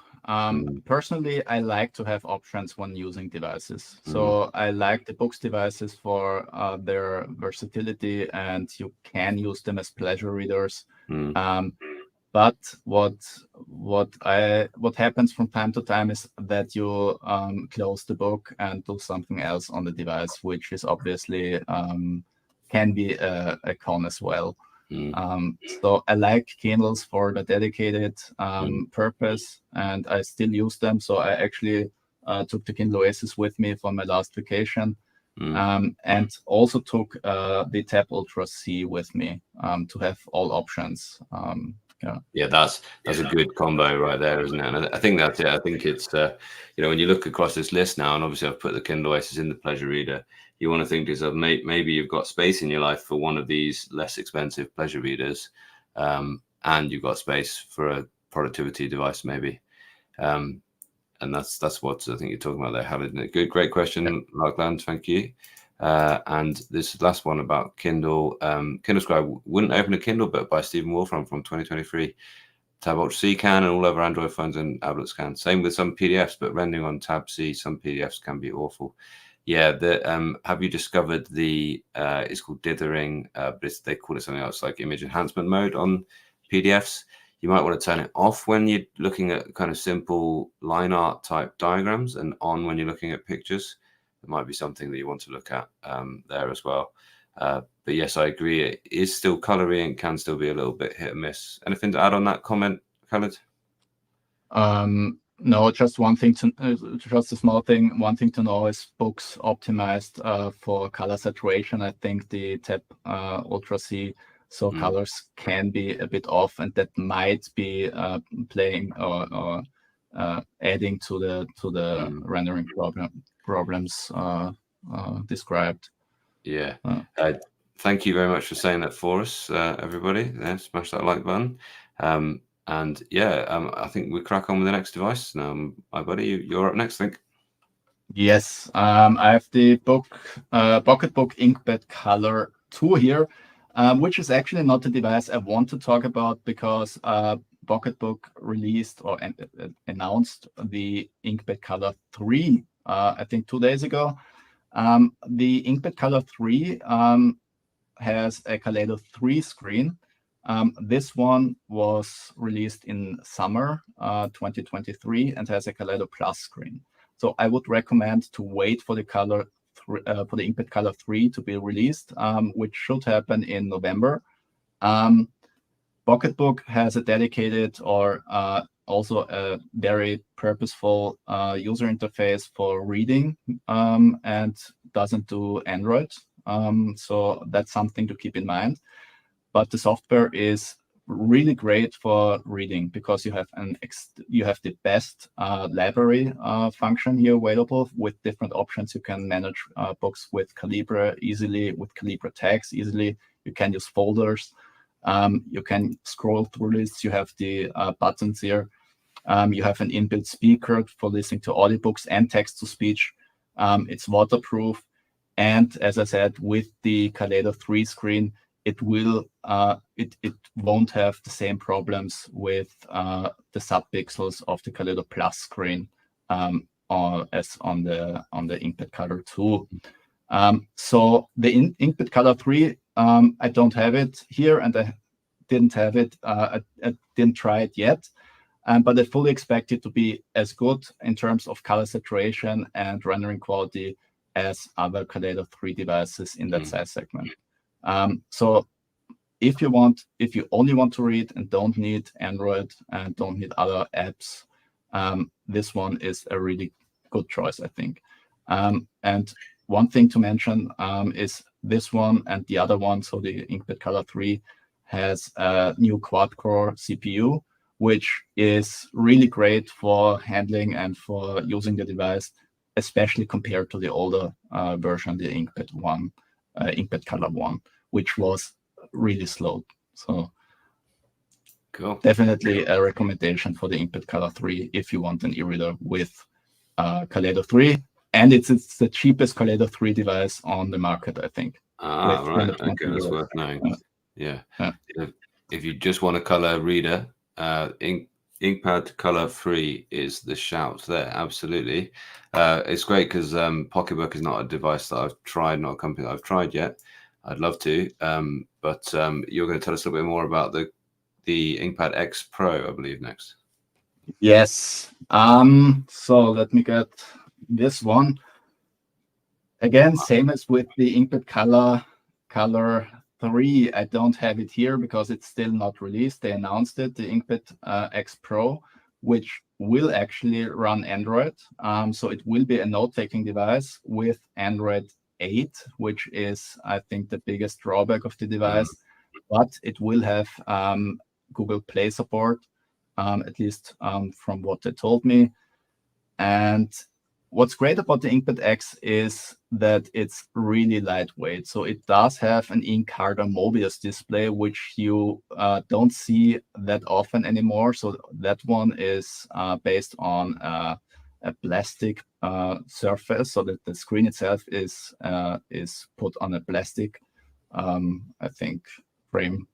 Speaker 2: Personally, I like to have options when using devices. So I like the Boox devices for their versatility, and you can use them as pleasure readers. But what happens from time to time is that you close the book and do something else on the device, which is obviously can be a con as well. So I like Kindles for the dedicated purpose, and I still use them. So I actually took the Kindle Oasis with me for my last vacation, and also took the Tab Ultra C with me to have all options.
Speaker 1: That's a good combo right there, isn't it? And I think that's it. I think it's when you look across this list now, and obviously I've put the Kindle Oasis in the pleasure reader, you want to think to yourself, maybe you've got space in your life for one of these less expensive pleasure readers, and you've got space for a productivity device maybe. And that's what I think you're talking about there, Halid. Great question, Lachlan, thank you. And this last one about Kindle. Kindle Scribe wouldn't open a Kindle, but by Stephen Wolfram from 2023. Tab Ultra C can, and all over Android phones and tablets can. Same with some PDFs, but rendering on Tab C, some PDFs can be awful. Yeah, have you discovered it's called dithering, but they call it something else, like image enhancement mode on PDFs. You might want to turn it off when you're looking at kind of simple line art type diagrams, and on when you're looking at pictures. It might be something that you want to look at there as well. But yes, I agree. It is still colory and can still be a little bit hit and miss. Anything to add on that comment, Chalid?
Speaker 2: No, just one thing just a small thing. One thing to know is Boox optimized for color saturation. I think the Tab Ultra C, so colors can be a bit off, and that might be playing or adding to the rendering problems described.
Speaker 1: Thank you very much for saying that for us, everybody. Smash that like button. I think we crack on with the next device now. My buddy, you're up next, I think.
Speaker 2: Yes, I have the Pocketbook Inkpad Color 2 here, which is actually not the device I want to talk about, because Pocketbook released or announced the Inkpad Color 3, I think 2 days ago. The Inkpad Color 3 has a Kaleido 3 screen. This one was released in summer 2023 and has a Kaleido Plus screen. So I would recommend to wait for the Inkpad Color 3 to be released, which should happen in November. Pocketbook has a dedicated or also a very purposeful user interface for reading, and doesn't do Android. So that's something to keep in mind. But the software is really great for reading, because you have the best library function here available with different options. You can manage books with Calibra easily, with Calibra tags easily. You can use folders. You can scroll through lists. You have the buttons here. You have an inbuilt speaker for listening to audiobooks and text-to-speech. It's waterproof. And as I said, with the Kaleido 3 screen, it won't have the same problems with the subpixels of the Kaleido Plus screen as on the Inkpad Color 2. So the Inkpad Color 3, I don't have it here, and I didn't have it. I didn't try it yet, but I fully expect it to be as good in terms of color saturation and rendering quality as other Kaleido 3 devices in that size segment. So if you only want to read and don't need Android and don't need other apps, this one is a really good choice, I think. And one thing to mention is this one and the other one, so the Inkpad Color 3 has a new quad-core CPU, which is really great for handling and for using the device, especially compared to the older version, the Inkpad Color 1, which was really slow. So
Speaker 1: cool.
Speaker 2: Definitely a recommendation for the Inkpad Color 3 if you want an e-reader with Kaleido 3. And it's the cheapest Kaleido 3 device on the market, I think.
Speaker 1: Right. Okay, that's worth knowing. Yeah. If you just want a color reader, Inkpad Color 3 is the shout there. Absolutely. It's great because Pocketbook is not a device that I've tried, not a company that I've tried yet. I'd love to. But you're going to tell us a little bit more about the Inkpad X Pro, I believe, next.
Speaker 2: Yes. So let me get this one. Again, same as with the Inkpad Color 3. I don't have it here because it's still not released. They announced it, the Inkpad X Pro, which will actually run Android. So it will be a note-taking device with Android 8, which is, I think, the biggest drawback of the device. But it will have Google Play support, at least from what they told me. And what's great about the Inkpad X is that it's really lightweight. So it does have an Inkharder Mobius display, which you don't see that often anymore. So that one is based on a plastic surface, so that the screen itself is put on a plastic, I think, frame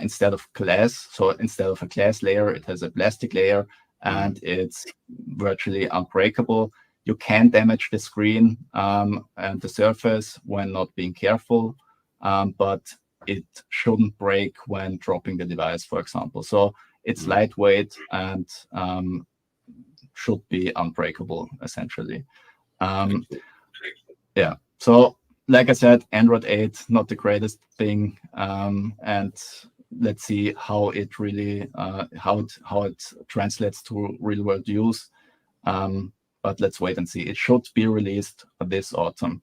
Speaker 2: instead of glass. So instead of a glass layer, it has a plastic layer, and it's virtually unbreakable. You can damage the screen and the surface when not being careful, but it shouldn't break when dropping the device, for example. So it's lightweight and should be unbreakable, essentially. Yeah. So like I said, Android 8, not the greatest thing, and let's see how it really how it translates to real world use. But let's wait and see. It should be released this autumn.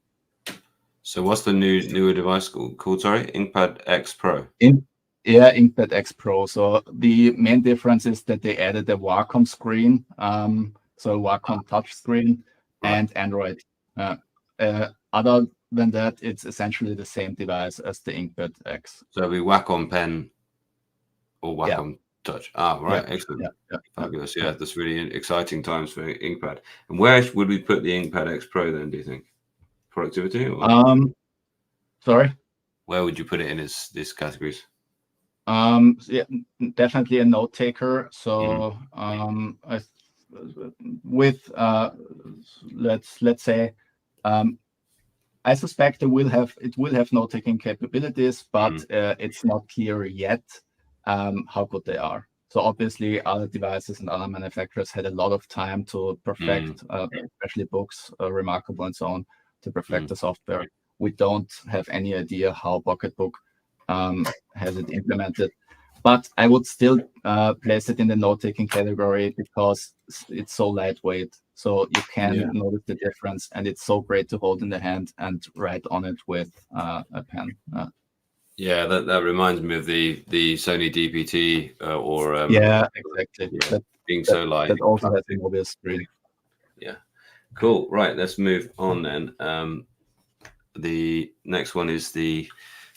Speaker 1: So what's the newer device called? Sorry, Inkpad X Pro.
Speaker 2: Inkpad X Pro. So the main difference is that they added a Wacom screen, so Wacom touch screen, and Android. Other than that, it's essentially the same device as the Inkpad X.
Speaker 1: So it'll be Wacom Pen or Wacom Touch. Right. Excellent. Fabulous. Yeah, that's really exciting times for Inkpad. And where would we put the Inkpad X Pro then, do you think? Productivity? Or?
Speaker 2: Sorry?
Speaker 1: Where would you put it in these categories?
Speaker 2: Yeah, definitely a note taker. So with let's say I suspect it will have note taking capabilities, but it's not clear yet how good they are. So obviously other devices and other manufacturers had a lot of time to perfect, especially Boox, Remarkable and so on, to perfect the software. We don't have any idea how Pocketbook has it implemented, but I would still place it in the note-taking category because it's so lightweight, so you can notice the difference, and it's so great to hold in the hand and write on it with a pen.
Speaker 1: Yeah, that reminds me of the Sony DPT or
Speaker 2: exactly.
Speaker 1: Being so light.
Speaker 2: That also has a mobile screen.
Speaker 1: Yeah, cool. Right, let's move on then. The next one is the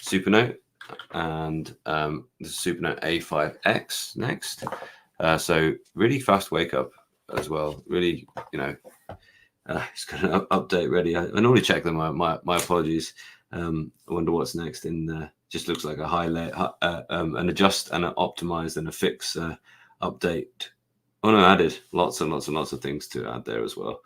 Speaker 1: Supernote, and the Supernote A5X next. So really fast wake up as well. Really, it's got an update ready. I normally check them. My apologies. I wonder what's next. Just looks like a highlight, an adjust and an optimize and a fix update. Oh no, added lots and lots and lots of things to add there as well.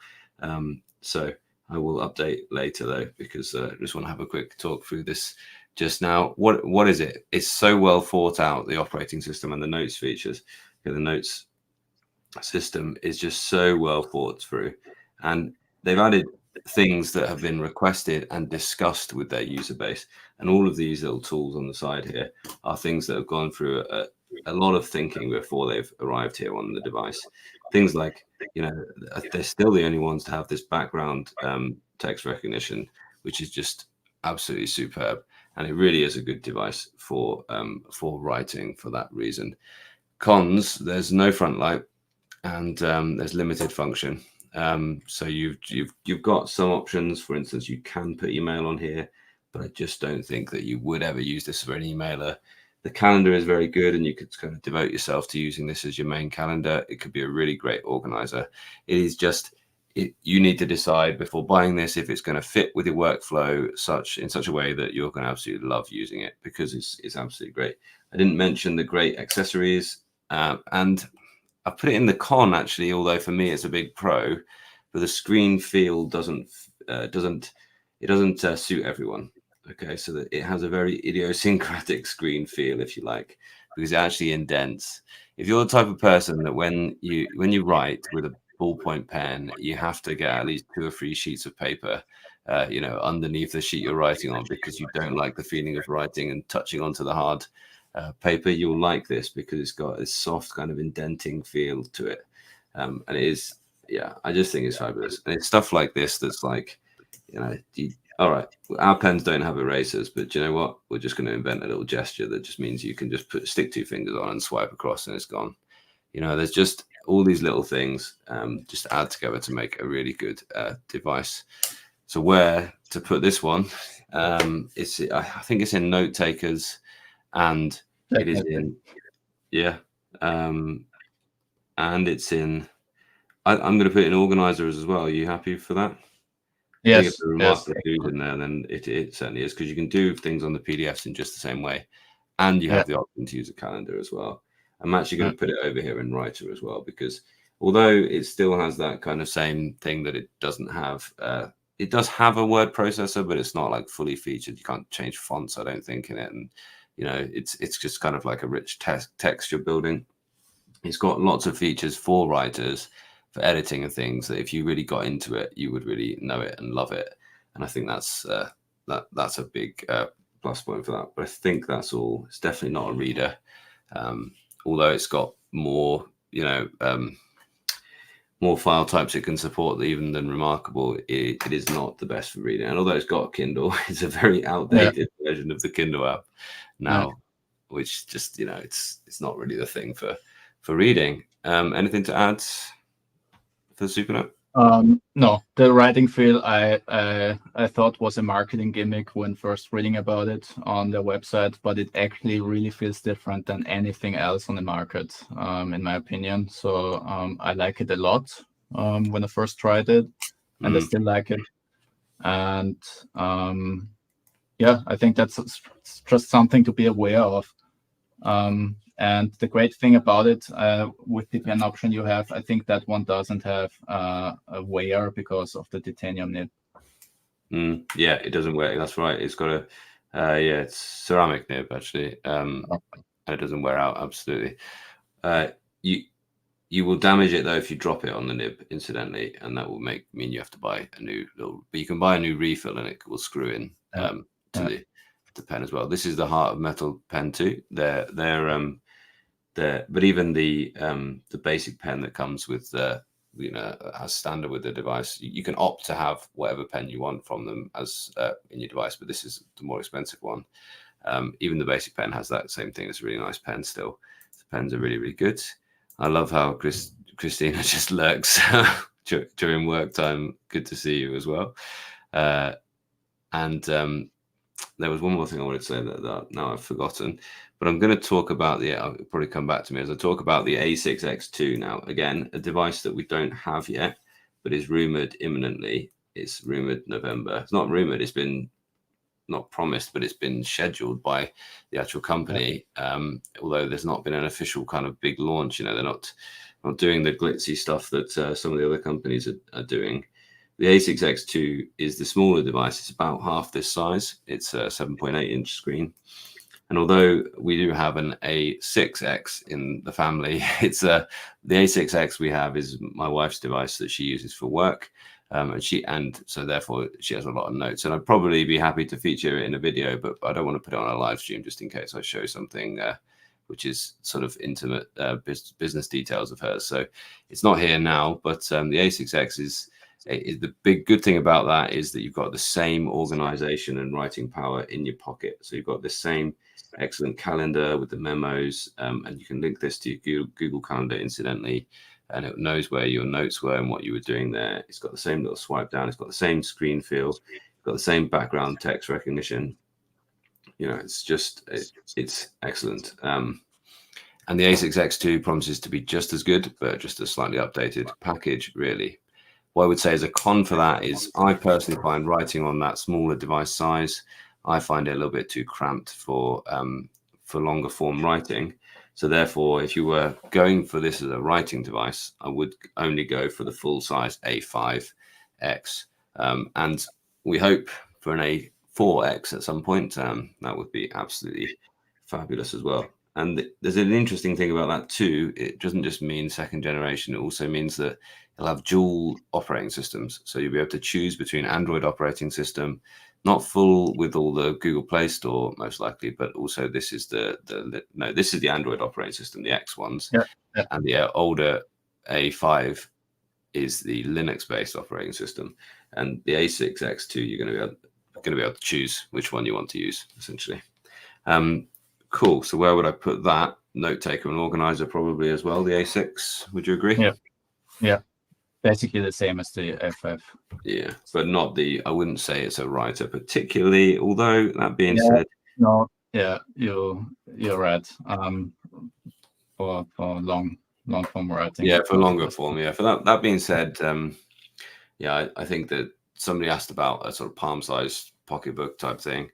Speaker 1: So I will update later though, because I just want to have a quick talk through this just now. What is it? It's so well thought out, the operating system and the notes features. The notes system is just so well thought through, and they've added things that have been requested and discussed with their user base. And all of these little tools on the side here are things that have gone through a lot of thinking before they've arrived here on the device. Things like, they're still the only ones to have this background text recognition, which is just absolutely superb. And it really is a good device for writing for that reason. cons, there's no front light, and there's limited function. So you've got some options. For instance, you can put email on here, but I just don't think that you would ever use this for an emailer. The calendar is very good, and you could kind of devote yourself to using this as your main calendar. It could be a really great organizer. It is just, you need to decide before buying this if it's going to fit with your workflow in such a way that you're going to absolutely love using it, because it's absolutely great. I didn't mention the great accessories, and I put it in the con actually, although for me it's a big pro, but the screen feel doesn't suit everyone. Okay, so that it has a very idiosyncratic screen feel, if you like, because it actually indents. If you're the type of person that when you write with a ballpoint pen, you have to get at least 2 or 3 sheets of paper, underneath the sheet you're writing on, because you don't like the feeling of writing and touching onto the hard paper, you'll like this because it's got this soft kind of indenting feel to it, and it is, I just think it's fabulous. And it's stuff like this that's like, all right, our pens don't have erasers, but you know what? We're just going to invent a little gesture that just means you can just stick 2 fingers on and swipe across and it's gone. There's just all these little things just add together to make a really good device. So where to put this one? I think it's in note takers, and it is in, and it's in, I'm going to put it in organizers as well. Are you happy for that?
Speaker 2: Yes.
Speaker 1: If the remarkable food in there, then it certainly is, because you can do things on the PDFs in just the same way, and you have the option to use a calendar as well. I'm actually going to put it over here in Writer as well, because although it still has that kind of same thing that it doesn't have, it does have a word processor, but it's not like fully featured. You can't change fonts, I don't think, in it, and it's just kind of like a rich text you're building. It's got lots of features for writers, for editing and things, that if you really got into it, you would really know it and love it. And I think that's a big plus point for that. But I think that's all. It's definitely not a reader, although it's got more, more file types it can support even than Remarkable. It is not the best for reading. And although it's got a Kindle, it's a very outdated version of the Kindle app now, which just, it's not really the thing for reading. Anything to add for the Supernote?
Speaker 2: No, the writing feel I thought was a marketing gimmick when first reading about it on their website, but it actually really feels different than anything else on the market, in my opinion. So I like it a lot when I first tried it, and I still like it. And I think that's just something to be aware of. And the great thing about it, with the pen option you have, I think that one doesn't have a wear because of the titanium nib.
Speaker 1: Yeah, it doesn't wear. That's right. It's got it's ceramic nib actually, and it doesn't wear out. Absolutely. You will damage it though if you drop it on the nib, incidentally, and that will mean you have to buy a new little. But you can buy a new refill, and it will screw in to the pen as well. This is the Heart of Metal pen too. But even the basic pen that comes with as standard with the device, you can opt to have whatever pen you want from them as in your device, but this is the more expensive one. Even the basic pen has that same thing. It's a really nice pen still. The pens are really, really good. I love how Christina just lurks during work time. Good to see you as well. And there was one more thing I wanted to say that now I've forgotten, but I'm going to talk about I'll probably come back to me as I talk about the A6X2 now. Again, a device that we don't have yet, but is rumored imminently. It's rumored November. It's not rumored. It's been not promised, but it's been scheduled by the actual company. Although there's not been an official kind of big launch. They're not doing the glitzy stuff that some of the other companies are doing. The A6X2 is the smaller device. It's about half this size. It's a 7.8-inch screen. And although we do have an A6X in the family, it's the A6X we have is my wife's device that she uses for work. And so therefore she has a lot of notes. And I'd probably be happy to feature it in a video, but I don't want to put it on a live stream just in case I show something which is sort of intimate business details of hers. So it's not here now, but the A6X is the big good thing about that is that you've got the same organization and writing power in your pocket. So you've got the same excellent calendar with the memos, and you can link this to your Google Calendar incidentally, and it knows where your notes were and what you were doing there. It's got the same little swipe down. It's got the same screen feel. It's got the same background text recognition. You know, it's just, it's excellent. And the A6 X2 promises to be just as good, but just a slightly updated package, really. What I would say as a con for that is I personally find writing on that smaller device size, I find it a little bit too cramped for longer form writing. So therefore, if you were going for this as a writing device, I would only go for the full size A5X. And we hope for an A4X at some point. That would be absolutely fabulous as well. And there's an interesting thing about that too. It doesn't just mean second generation. It also means that you'll have dual operating systems. So you'll be able to choose between Android operating system, not full with all the Google Play Store most likely, but also this is this is the Android operating system, the X ones, and the older A5 is the Linux-based operating system, and the A6 X2 you're going to be able to choose which one you want to use essentially. Cool. So where would I put that? Note taker and organizer probably as well. The A6. Would you agree?
Speaker 2: Yeah. Basically the same as the F5.
Speaker 1: Yeah, but not the. I wouldn't say it's a writer particularly. Although that being said,
Speaker 2: no. Yeah, you're right. For long form writing.
Speaker 1: Yeah, for longer form. Yeah. For that being said, yeah, I think that somebody asked about a sort of palm-sized pocketbook type thing.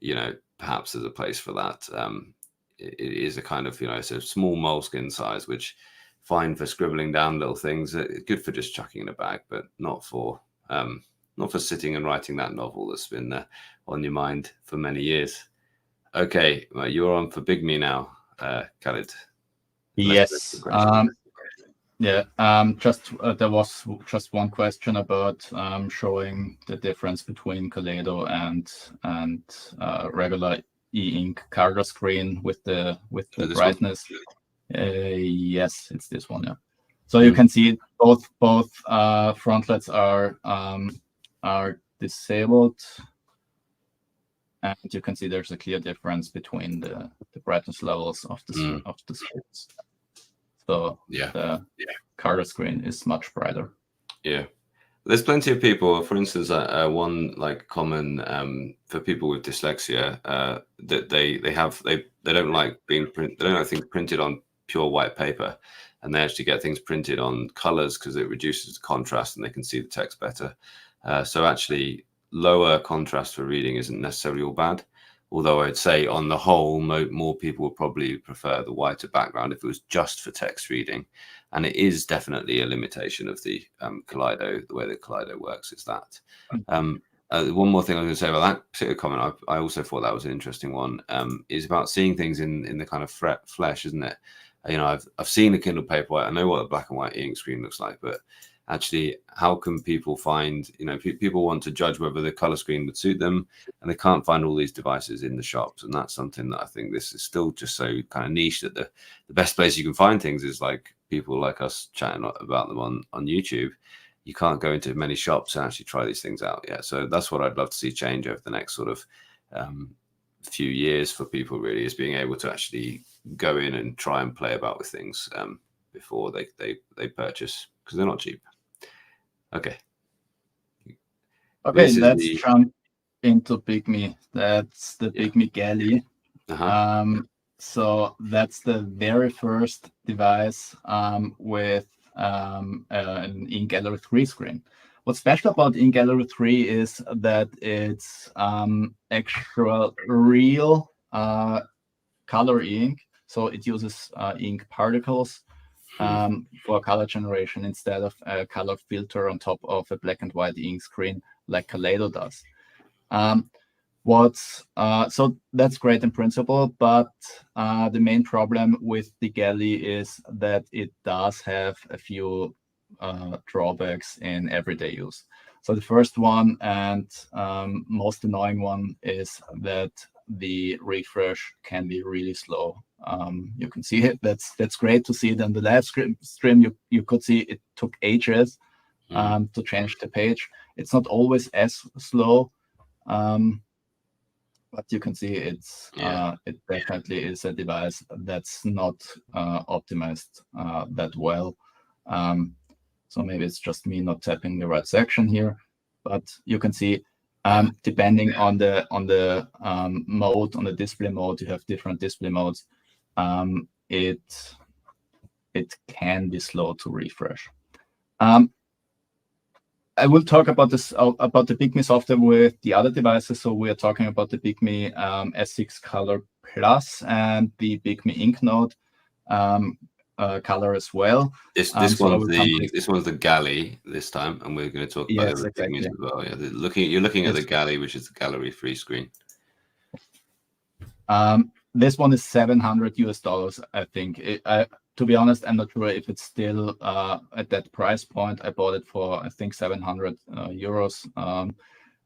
Speaker 1: You know, perhaps there's a place for that. It is a kind of, it's a small moleskin size, which fine for scribbling down little things. Good for just chucking in a bag, but not for sitting and writing that novel that's been on your mind for many years. Okay, well, you're on for Bigme now, Chalid.
Speaker 2: Yes. There was just one question about showing the difference between Kaleido and regular e-ink color screen with the brightness. Yes, it's this one. Yeah. So you can see both frontlets are disabled, and you can see there's a clear difference between the brightness levels of the screens. So the color screen is much brighter. Yeah.
Speaker 1: There's plenty of people, for instance, one like common for people with dyslexia, that they don't like things printed on pure white paper, and they actually get things printed on colors because it reduces the contrast and they can see the text better. So actually, lower contrast for reading isn't necessarily all bad. Although I'd say on the whole, more people would probably prefer the whiter background if it was just for text reading. And it is definitely a limitation of the Kaleido. The way that Kaleido works is that. One more thing I was going to say about that particular comment, I also thought that was an interesting one, is about seeing things in the kind of flesh, isn't it? I've seen a Kindle Paperwhite. I know what a black and white ink screen looks like, but actually, how can people find, people want to judge whether the color screen would suit them, and they can't find all these devices in the shops. And that's something that I think this is still just so kind of niche that the best place you can find things is like people like us chatting about them on YouTube. You can't go into many shops and actually try these things out yet. So that's what I'd love to see change over the next sort of few years for people, really, is being able to actually go in and try and play about with things before they purchase, because they're not cheap. Okay,
Speaker 2: let's jump into Bigme. That's the Bigme Galy. So that's the very first device with an Ink Gallery 3 screen. What's special about Ink Gallery 3 is that it's actual real color ink. So it uses ink particles for color generation instead of a color filter on top of a black and white ink screen like Kaleido does. So that's great in principle, but the main problem with the Galy is that it does have a few drawbacks in everyday use. So the first one and most annoying one is that the refresh can be really slow. You can see it. That's great to see it on the live stream. You could see it took ages to change the page. It's not always as slow. but you can see it's it definitely is a device that's not optimized that well. So maybe it's just me not tapping the right section here, but you can see depending on the mode, on the display mode, you have different display modes. It can be slow to refresh. I will talk about this about the Bigme software with the other devices. So we are talking about the Bigme S6 Color Plus and the Bigme Inknote color as well.
Speaker 1: This one's the Galy this time, and we're going to talk about the Bigmes as well. Yeah, you're looking at the Galy, which is the gallery-free screen.
Speaker 2: This one is $700 I think. To be honest, I'm not sure if it's still at that price point. I bought it for, I think, 700 euros.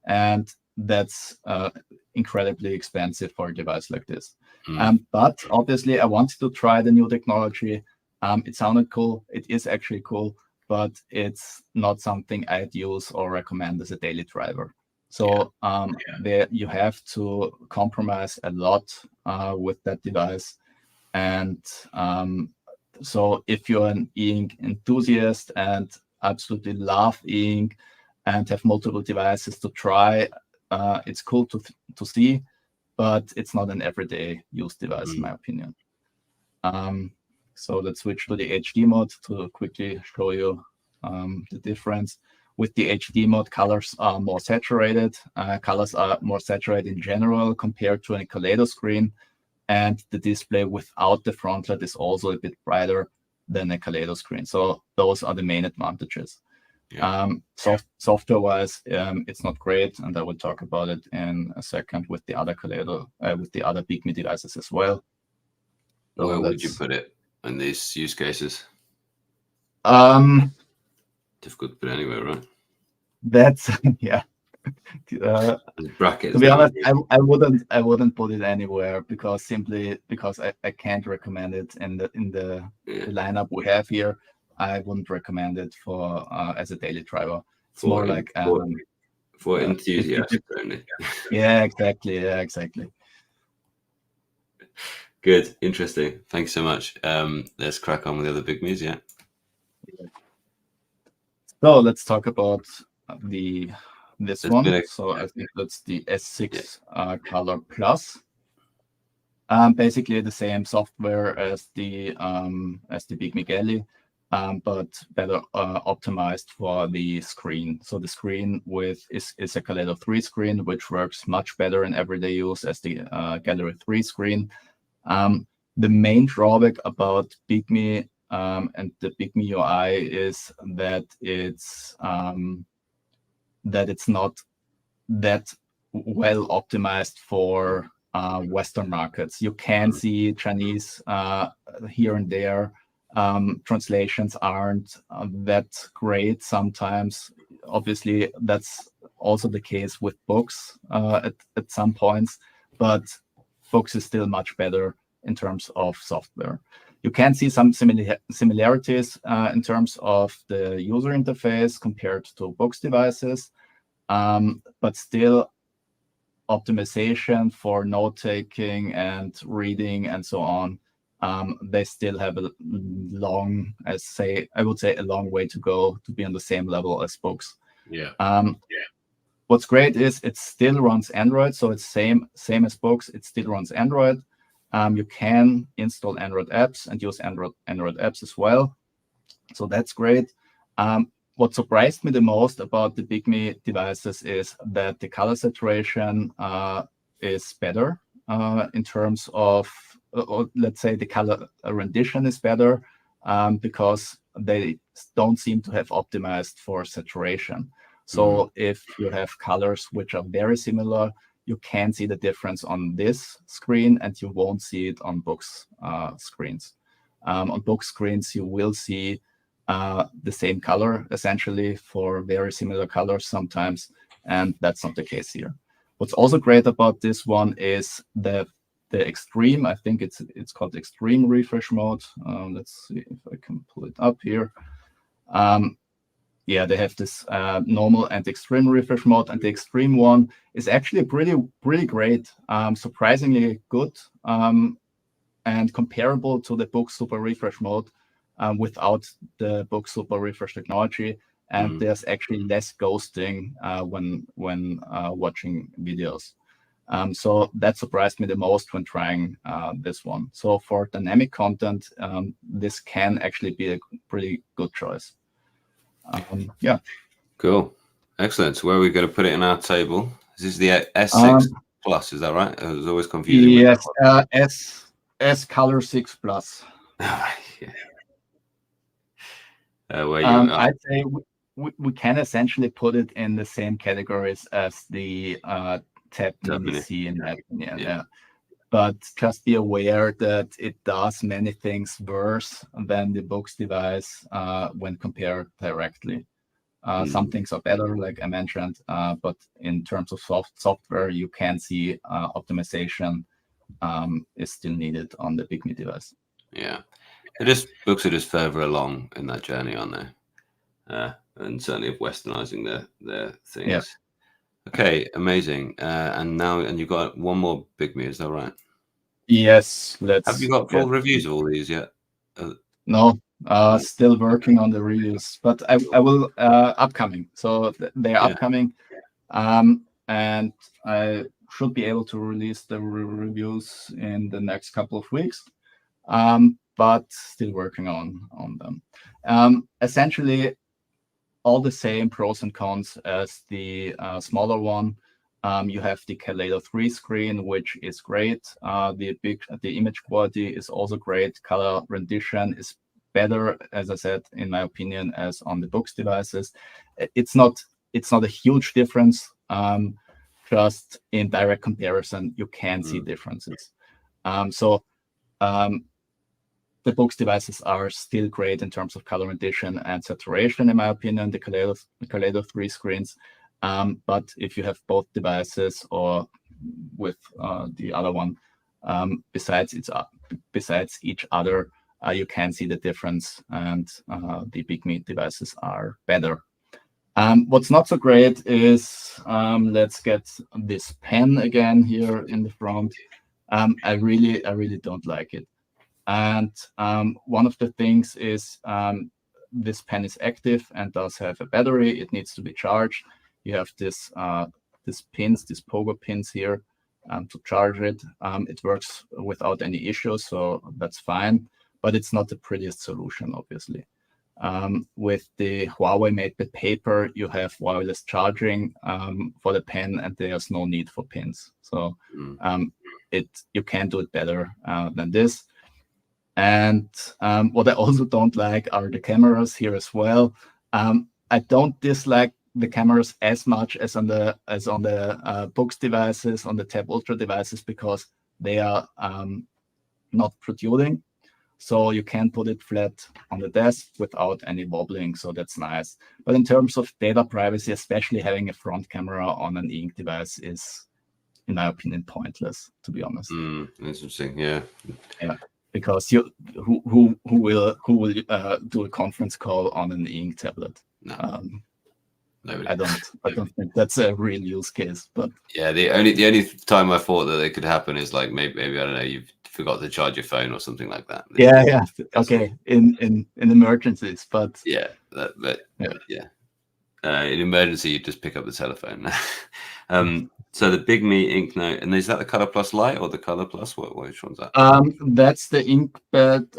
Speaker 2: And that's incredibly expensive for a device like this. But obviously, I wanted to try the new technology. It sounded cool. It is actually cool, but it's not something I'd use or recommend as a daily driver. So there you have to compromise a lot with that device. And so if you're an e-ink enthusiast and absolutely love e-ink and have multiple devices to try, it's cool to see, but it's not an everyday use device in my opinion. So let's switch to the HD mode to quickly show you the difference. With the HD mode, colors are more saturated. Colors are more saturated in general compared to a Kaleido screen. And the display without the frontlight is also a bit brighter than a Kaleido screen. So those are the main advantages. Software-wise, it's not great, and I will talk about it in a second with the other Kaleido, with the other Bigme devices as well.
Speaker 1: So where would you put it in these use cases? Difficult to put anywhere, right?
Speaker 2: That's
Speaker 1: brackets.
Speaker 2: To be honest, I wouldn't put it anywhere because I can't recommend it in the lineup we have here. I wouldn't recommend it for as a daily driver. It's more like
Speaker 1: for enthusiasts only.
Speaker 2: Yeah, exactly.
Speaker 1: Good, interesting. Thanks so much. Let's crack on with the other Bigmes. Yeah.
Speaker 2: So let's talk about this one. So I think that's the S6 Color Plus. Basically the same software as the Bigme Galy, but better optimized for the screen. So the screen is a Kaleido 3 screen, which works much better in everyday use as the Gallery 3 screen. The main drawback about Bigme and the Bigme UI is that it's not that well optimized for Western markets. You can see Chinese here and there. Translations aren't that great sometimes. Obviously, that's also the case with Boox at some points, but Boox is still much better in terms of software. You can see some similarities in terms of the user interface compared to Boox devices, but still optimization for note-taking and reading and so on, they still have a long, I would say a long way to go to be on the same level as Boox. What's great is it still runs Android, so it's same as Boox. It still runs Android. You can install Android apps and use Android apps as well. So that's great. What surprised me the most about the Bigme devices is that the color saturation is better in terms of, or let's say the color rendition is better because they don't seem to have optimized for saturation. So if you have colors which are very similar, you can see the difference on this screen and you won't see it on Boox screens. On Boox screens, you will see the same color essentially for very similar colors sometimes, and that's not the case here. What's also great about this one is the extreme, I think it's called extreme refresh mode. Let's see if I can pull it up here. yeah, they have this normal and extreme refresh mode, and the extreme one is actually pretty great, surprisingly good, and comparable to the Boox Super Refresh mode without the Boox Super Refresh technology. And there's actually less ghosting when watching videos. So that surprised me the most when trying this one. So for dynamic content, this can actually be a pretty good choice. Yeah.
Speaker 1: Cool. Excellent. So where are we going to put it in our table? Is this the S6 Plus? Is that right? It was always confusing.
Speaker 2: Yes, S Color 6 Plus. I'd say we can essentially put it in the same categories as the Tab Mini C, in my opinion. Yeah. But just be aware that it does many things worse than the Boox device when compared directly. Some things are better, like I mentioned, but in terms of software, you can see optimization is still needed on the Bigme device.
Speaker 1: Yeah, Boox are just further along in that journey, aren't they? And certainly of westernizing their things. Yeah. Okay, amazing. And you've got one more Bigme, is that right?
Speaker 2: Yes.
Speaker 1: Have you got full reviews of all these yet?
Speaker 2: No, still working on the reviews, but I will upcoming. So they're upcoming, and I should be able to release the reviews in the next couple of weeks. But still working on them. Essentially, all the same pros and cons as the smaller one. You have the Kaleido 3 screen, which is great. The image quality is also great. Color rendition is better, as I said, in my opinion, as on the Boox devices. It's not a huge difference. Just in direct comparison, you can see differences. The Boox devices are still great in terms of color rendition and saturation, in my opinion, the Kaleido 3 screens. But if you have both devices or with the other one, besides each other, you can see the difference, and the Bigme devices are better. What's not so great is, let's get this pen again here in the front. I really don't like it. And one of the things is this pen is active and does have a battery. It needs to be charged. You have these Pogo pins here to charge it. It works without any issues, so that's fine. But it's not the prettiest solution, obviously. With the Huawei MatePad Paper, you have wireless charging for the pen, and there's no need for pins. So you can do it better than this. And what I also don't like are the cameras here as well. I don't dislike the cameras as much as on the Boox devices, on the Tab Ultra devices, because they are not protruding. So you can put it flat on the desk without any wobbling. So that's nice. But in terms of data privacy, especially having a front camera on an Eink device is, in my opinion, pointless, to be honest.
Speaker 1: Interesting. Yeah.
Speaker 2: Because who will do a conference call on an Eink tablet?
Speaker 1: No.
Speaker 2: I don't think that's a real use case. But
Speaker 1: yeah, the only time I thought that it could happen is like maybe I don't know, you've forgot to charge your phone or something like that.
Speaker 2: Yeah. Okay, in emergencies, but
Speaker 1: in emergency you just pick up the telephone. So the Bigme Inknote, and is that the Color Plus Lite or the Color Plus? Which one's that?
Speaker 2: That's the Inkpad.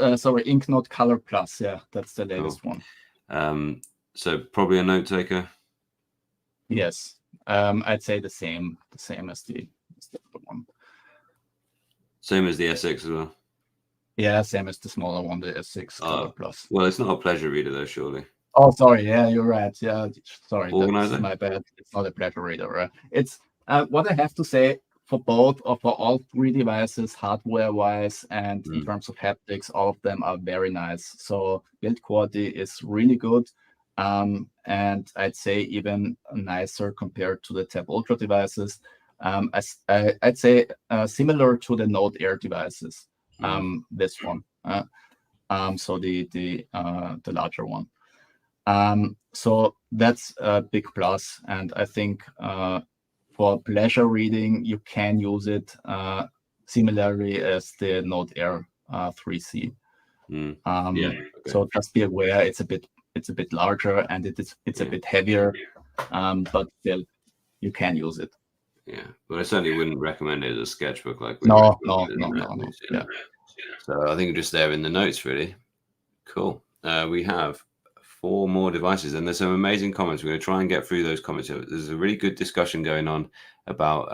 Speaker 2: Inknote Color Plus. Yeah, that's the latest one.
Speaker 1: So probably a note taker.
Speaker 2: Yes, I'd say the same as the other one.
Speaker 1: Same as the S6 as well.
Speaker 2: Yeah, same as the smaller one, the S6 Color Plus.
Speaker 1: Well, it's not a pleasure reader though, surely.
Speaker 2: Oh, sorry. Yeah, you're right. Yeah, sorry.
Speaker 1: Organizer?
Speaker 2: That's my bad. It's not a pleasure reader. Right? It's what I have to say for both or for all three devices, hardware-wise and in terms of haptics, all of them are very nice. So build quality is really good. And I'd say even nicer compared to the Tab Ultra devices. I'd say similar to the Note Air devices. This one. So the larger one. So that's a big plus, and I think for pleasure reading you can use it similarly as the Note Air 3C.
Speaker 1: Okay.
Speaker 2: So just be aware it's a bit larger and it's a bit heavier, but still you can use it.
Speaker 1: Yeah, but I certainly wouldn't recommend it as a sketchbook like we
Speaker 2: No.
Speaker 1: Yeah. So I think just there in the notes, really. Cool. We have 4 more devices, and there's some amazing comments. We're going to try and get through those comments. There's a really good discussion going on about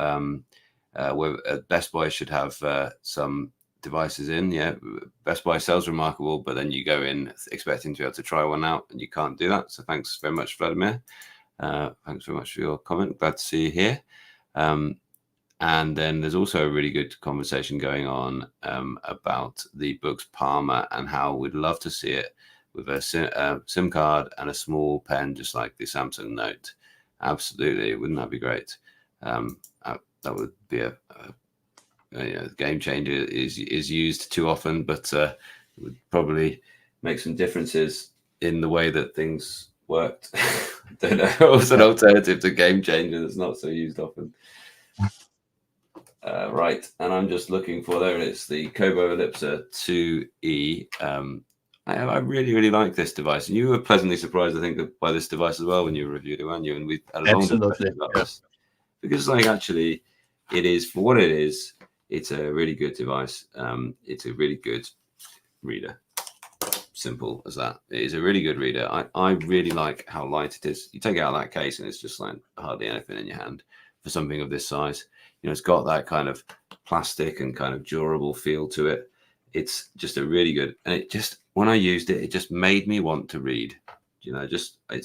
Speaker 1: whether Best Buy should have some devices in. Yeah, Best Buy sells remarkable, but then you go in expecting to be able to try one out, and you can't do that. So thanks very much, Vladimir. Thanks very much for your comment. Glad to see you here. And then there's also a really good conversation going on about the Boox Palma and how we'd love to see it with a SIM card and a small pen, just like the Samsung Note. Absolutely, wouldn't that be great? That would be a game changer. Is used too often, but it would probably make some differences in the way that things worked. I don't know. It's an alternative to game changer that's not so used often. Right, and I'm just looking for, there it is, the Kobo Elipsa 2E. I really, really like this device, and you were pleasantly surprised, I think, by this device as well when you reviewed it, weren't you? And we had a long discussion about this, because, like, actually, it is, for what it is, it's a really good device. It's a really good reader. Simple as that. It is a really good reader. I really like how light it is. You take it out of that case, and it's just like hardly anything in your hand for something of this size. You know, it's got that kind of plastic and kind of durable feel to it. It's just a really good, and it just, when I used it, it just made me want to read. You know, just I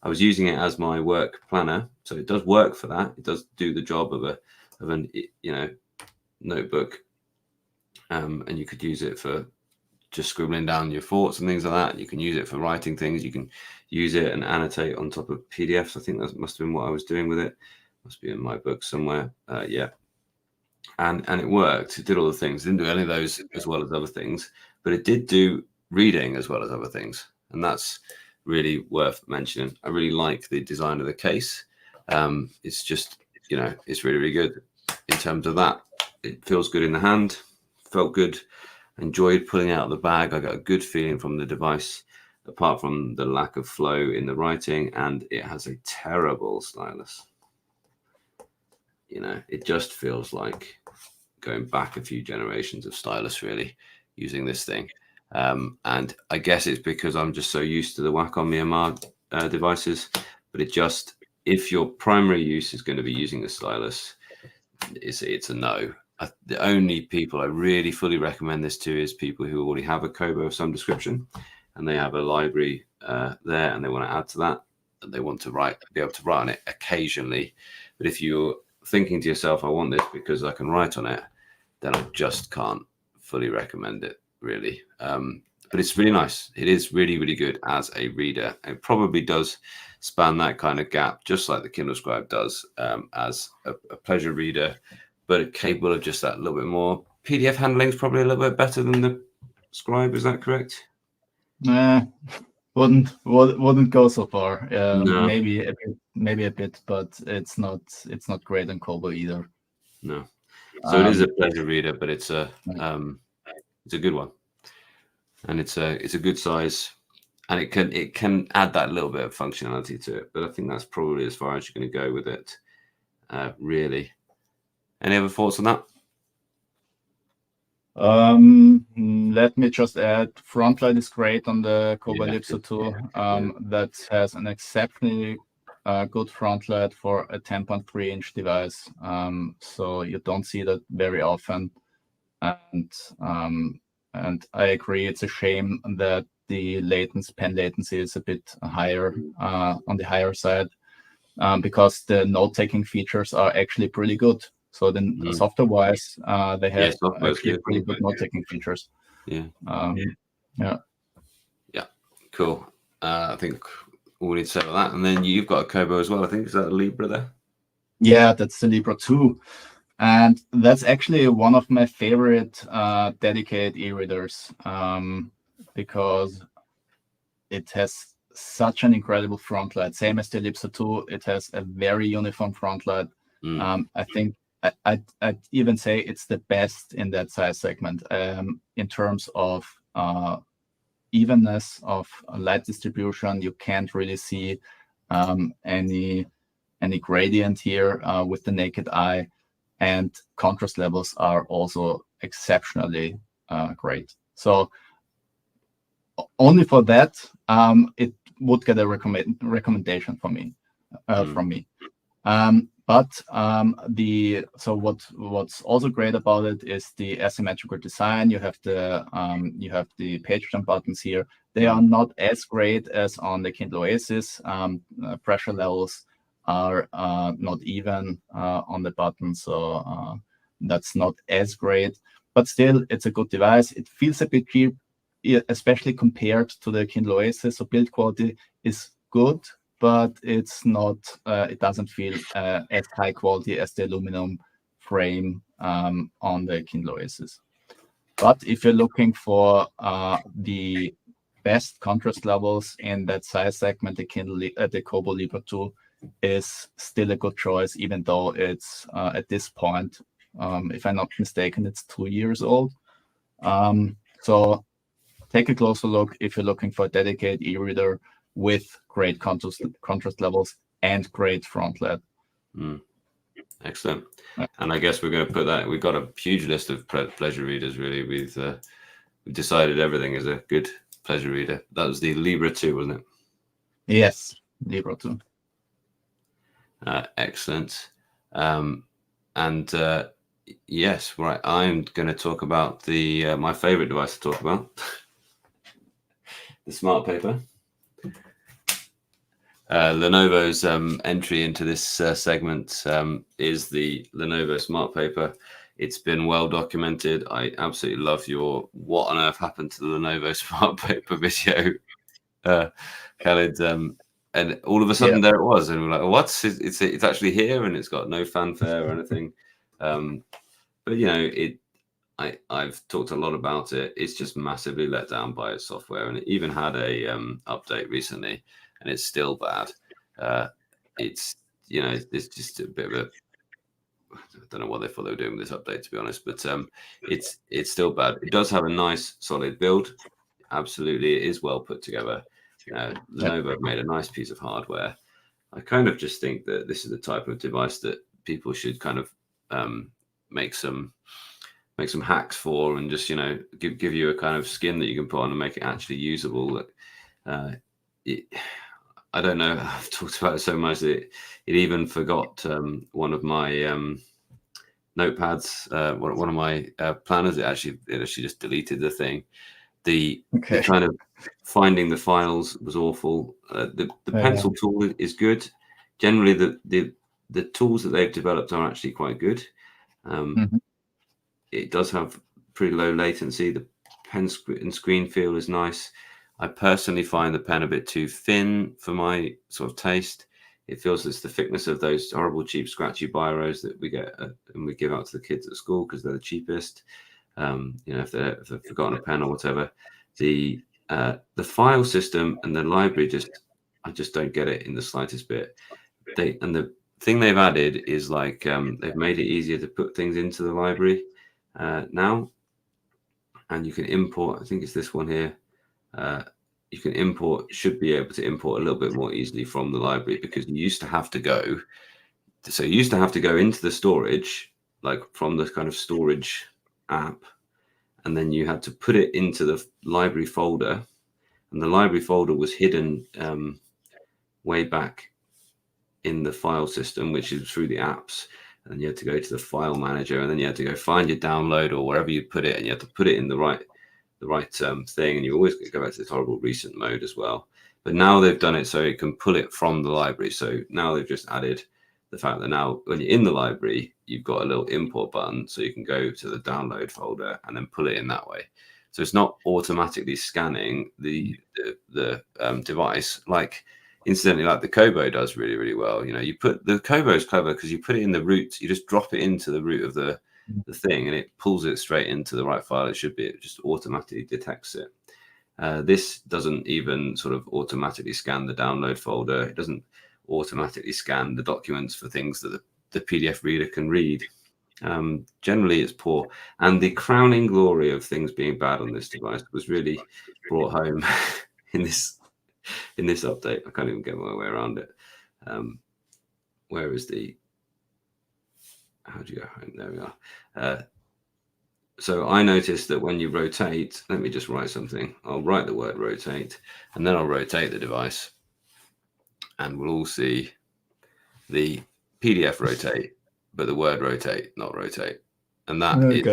Speaker 1: was using it as my work planner, so it does work for that. It does do the job of an notebook, and you could use it for just scribbling down your thoughts and things like that. You can use it for writing things. You can use it and annotate on top of PDFs. I think that must have been what I was doing with it. Must be in my book somewhere. Yeah. And it worked. It did all the things. It didn't do any of those as well as other things, but it did do reading as well as other things. And that's really worth mentioning. I really like the design of the case. It's just, it's really, really good in terms of that. It feels good in the hand, felt good, enjoyed pulling out of the bag. I got a good feeling from the device, apart from the lack of flow in the writing, and it has a terrible stylus. It just feels like going back a few generations of stylus, really, using this thing. And I guess it's because I'm just so used to the Wacom EMR devices, but if your primary use is going to be using the stylus, it's a no. The only people I really fully recommend this to is people who already have a Kobo of some description, and they have a library there, and they want to add to that, and they want to be able to write on it occasionally. But if you're thinking to yourself, I want this because I can write on it, then I just can't fully recommend it, really. But it's really nice. It is really, really good as a reader. It probably does span that kind of gap, just like the Kindle Scribe does, as a pleasure reader, but capable of just that little bit more. PDF handling is probably a little bit better than the Scribe. Is that correct?
Speaker 2: Wouldn't go so far.
Speaker 1: No.
Speaker 2: Maybe a bit, but it's not great on Kobo either.
Speaker 1: No. So it is a pleasure reader, but it's a good one, and it's a good size, and it can add that little bit of functionality to it. But I think that's probably as far as you're going to go with it, really. Any other thoughts on that?
Speaker 2: Let me just add, front light is great on the Kobo Elipsa 2. That has an exceptionally good front light for a 10.3-inch device. So you don't see that very often. And I agree, it's a shame that the pen latency is a bit higher on the higher side, because the note-taking features are actually pretty good. So then software-wise, they have actually pretty good note-taking features.
Speaker 1: Yeah.
Speaker 2: Yeah.
Speaker 1: Cool. I think all we need to say about that. And then you've got a Kobo as well, I think. Is that a Libra there?
Speaker 2: Yeah, that's the Libra 2. And that's actually one of my favorite dedicated e-readers, because it has such an incredible front light, same as the Elipsa 2. It has a very uniform front light. I think I'd even say it's the best in that size segment in terms of evenness of light distribution. You can't really see any gradient here with the naked eye, and contrast levels are also exceptionally great. So only for that, it would get a recommendation from me. But what's also great about it is the asymmetrical design. You have the page jump buttons here. They are not as great as on the Kindle Oasis. Pressure levels are not even on the button, so that's not as great. But still, it's a good device. It feels a bit cheap, especially compared to the Kindle Oasis. So build quality is good, but it's not. It doesn't feel as high quality as the aluminum frame on the Kindle Oasis. But if you're looking for the best contrast levels in that size segment, the Kobo Libra 2 is still a good choice, even though it's at this point, if I'm not mistaken, it's 2 years old. So take a closer look if you're looking for a dedicated e-reader with great contrast levels and great front light.
Speaker 1: Excellent. And I guess we're going to put that. We've got a huge list of pleasure readers. Really, we've decided everything is a good pleasure reader. That was the Libra 2, wasn't it?
Speaker 2: Yes, Libra 2.
Speaker 1: Excellent. Yes, right. I'm going to talk about the my favorite device to talk about, the Smart Paper. Lenovo's entry into this segment is the Lenovo Smart Paper. It's been well documented. I absolutely love your "What on earth happened to the Lenovo Smart Paper" video, Chalid. And all of a sudden, there it was, and we're like, "What? It's actually here, and it's got no fanfare or anything." But you know, I've talked a lot about it. It's just massively let down by its software, and it even had a update recently, and it's still bad. It's just a bit of a, I don't know what they thought they were doing with this update, to be honest, but it's still bad. It does have a nice solid build. Absolutely, it is well put together. Lenovo have made a nice piece of hardware. I kind of just think that this is the type of device that people should kind of make some hacks for, and just give you a kind of skin that you can put on and make it actually usable. I don't know. I've talked about it so much that it even forgot one of my notepads, one of my planners. It actually just deleted the thing. The kind of finding the files was awful. The pencil tool is good. Generally, the tools that they've developed are actually quite good. It does have pretty low latency. The pen and screen feel is nice. I personally find the pen a bit too thin for my sort of taste. It feels it's the thickness of those horrible, cheap, scratchy biros that we get and we give out to the kids at school because they're the cheapest. If they've forgotten a pen or whatever. The file system and the library I just don't get it in the slightest bit. The thing they've added is like they've made it easier to put things into the library now, and you can import. I think it's this one here. You can should be able to import a little bit more easily from the library, because you used to have to go into the storage, like from the kind of storage app, and then you had to put it into the library folder, and the library folder was hidden way back in the file system, which is through the apps, and then you had to go to the file manager, and then you had to go find your download or wherever you put it, and you had to put it in the right thing, and you always go back to this horrible recent mode as well. But now they've done it so it can pull it from the library. So now they've just added the fact that now when you're in the library, you've got a little import button, so you can go to the download folder and then pull it in that way. So it's not automatically scanning the device, like incidentally, like the Kobo does really, really well. You put the Kobo is clever because you put it in the root, you just drop it into the root of the thing, and it pulls it straight into the right file it should be. It just automatically detects it. This doesn't even sort of automatically scan the download folder. It doesn't automatically scan the documents for things that the PDF reader can read. Generally, it's poor. And the crowning glory of things being bad on this device was really brought home in this update. I can't even get my way around it. Where is the... How do you go home? There we are. So I noticed that when you rotate, let me just write something. I'll write the word rotate, and then I'll rotate the device, and we'll all see the PDF rotate, but the word rotate, not rotate. And that is,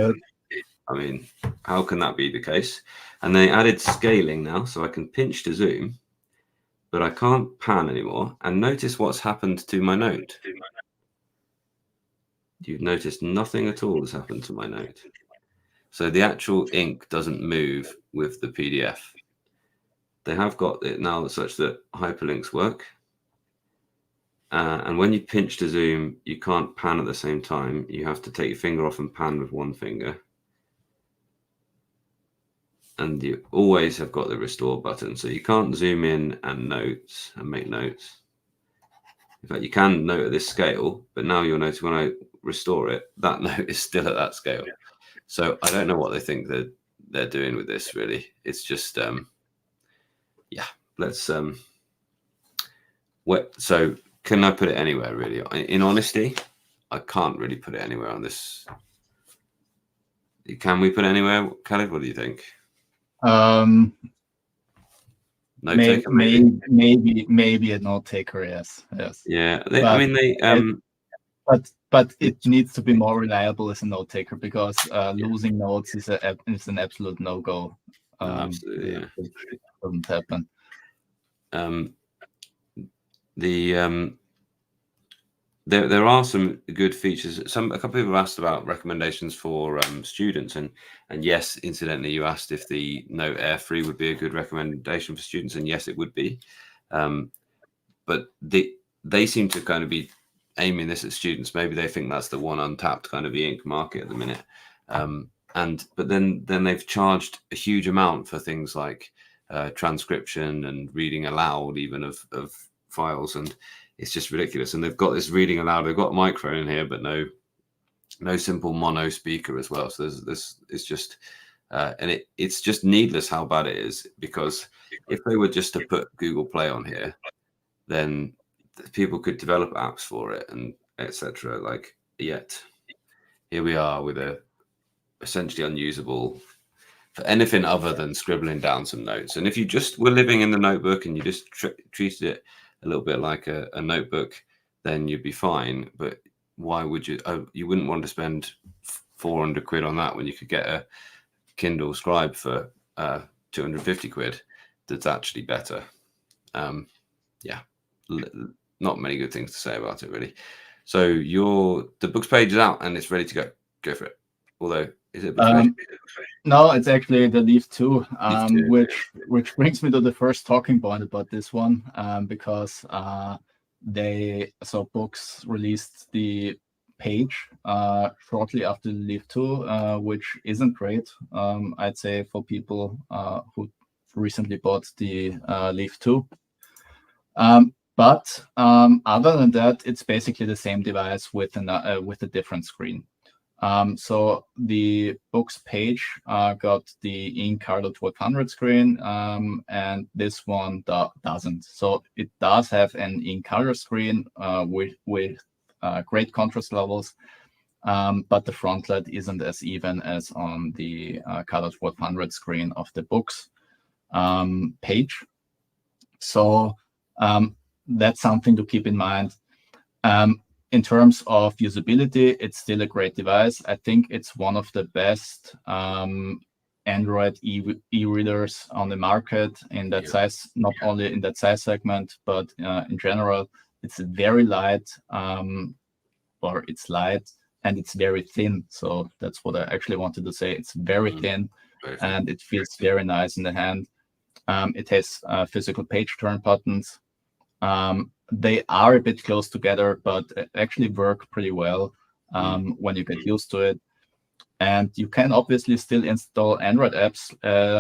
Speaker 1: I mean, how can that be the case? And they added scaling now, so I can pinch to zoom, but I can't pan anymore. And notice what's happened to my note. You've noticed nothing at all has happened to my note. So the actual ink doesn't move with the PDF. They have got it now such that hyperlinks work. And when you pinch to zoom, you can't pan at the same time. You have to take your finger off and pan with one finger. And you always have got the restore button. So you can't zoom in and notes and make notes. In fact, you can note at this scale, but now you'll notice when I restore it, that note is still at that scale. So I don't know what they think that they're doing with this, really. It's just, yeah, let's, so can I put it anywhere, really? In honesty, I can't really put it anywhere on this. Can we put it anywhere? Chalid, what do you think?
Speaker 2: Maybe a note taker, yes.
Speaker 1: Yeah,
Speaker 2: but it needs to be more reliable as a note taker, because losing notes is an absolute no-go.
Speaker 1: Absolutely, yeah.
Speaker 2: It doesn't happen.
Speaker 1: There are some good features. A couple of people asked about recommendations for students, and yes, incidentally, you asked if the Note Air Free would be a good recommendation for students, and yes, it would be. But they seem to kind of be aiming this at students. Maybe they think that's the one untapped kind of e-ink market at the minute. But then they've charged a huge amount for things like transcription and reading aloud, even of files, and it's just ridiculous. And they've got this reading aloud. They've got a microphone in here, but no simple mono speaker as well. So there's it's just and it's just needless how bad it is, because if they were just to put Google Play on here, then people could develop apps for it and etc. Like, yet here we are with a essentially unusable for anything other than scribbling down some notes. And if you just were living in the notebook and you just treated it a little bit like a notebook, then you'd be fine. But why would you? You wouldn't want to spend 400 quid on that when you could get a Kindle Scribe for 250 quid. That's actually better. Yeah, not many good things to say about it, really. So the Boox page is out and it's ready to go. Go for it. Although, is it?
Speaker 2: No, it's actually the Leaf 2, which brings me to the first talking point about this one, because Boox released the page shortly after the Leaf 2, which isn't great, I'd say, for people who recently bought the Leaf 2. But other than that, it's basically the same device with a different screen. So the Boox page got the Eink 1200 screen, and this one doesn't. So it does have an Eink color screen with great contrast levels, but the front light isn't as even as on the Color 1200 screen of the Boox page. So that's something to keep in mind. In terms of usability, it's still a great device. I think it's one of the best Android e-readers on the market in that size, not only in that size segment, but in general. It's very light, or it's light, and it's very thin. So that's what I actually wanted to say. It's very thin, and it feels very nice in the hand. It has physical page turn buttons. They are a bit close together, but actually work pretty well when you get used to it. And you can obviously still install Android apps,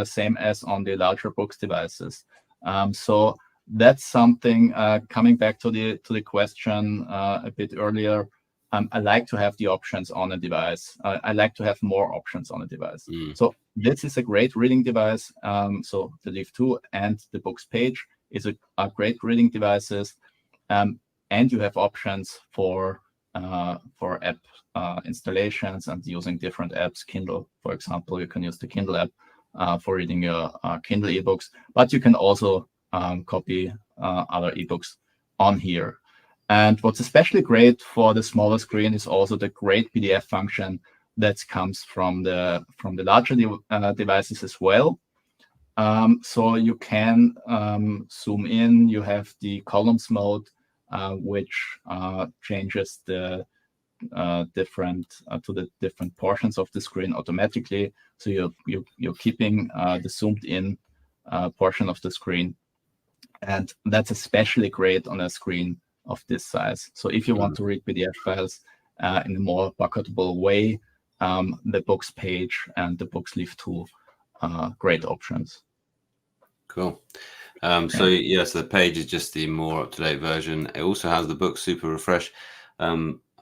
Speaker 2: same as on the larger Boox devices. So that's something, coming back to the question a bit earlier. I like to have the options on a device. I like to have more options on a device. So this is a great reading device. So the Leaf 2 and the Boox Page are great reading devices. And you have options for app installations and using different apps. Kindle, for example, you can use the Kindle app for reading your Kindle ebooks, but you can also copy other ebooks on here. And what's especially great for the smaller screen is also the great PDF function that comes from the larger devices as well. So you can zoom in. You have the columns mode, which changes the different portions of the screen automatically. So you're keeping the zoomed in portion of the screen, and that's especially great on a screen of this size. So if you want to read PDF files in a more pocketable way, the Boox Page and the Boox Leaf 2 great options.
Speaker 1: Cool. So yes, the Page is just the more up-to-date version. It also has the Boox Super Refresh.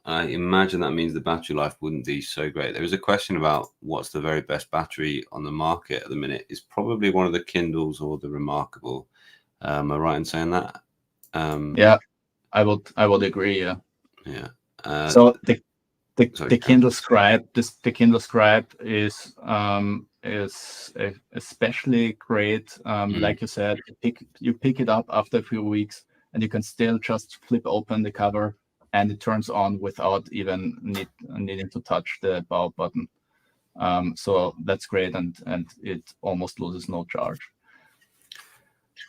Speaker 1: I imagine that means the battery life wouldn't be so great. There is a question about what's the very best battery on the market at the minute. It's probably one of the Kindles or the Remarkable. Am I right in saying that?
Speaker 2: Yeah, I would agree. Yeah.
Speaker 1: Yeah.
Speaker 2: So the Kindle Scribe, the Kindle Scribe is especially great. Like you said, you pick it up after a few weeks, and you can still just flip open the cover, and it turns on without even needing to touch the power button. So that's great, and it almost loses no charge.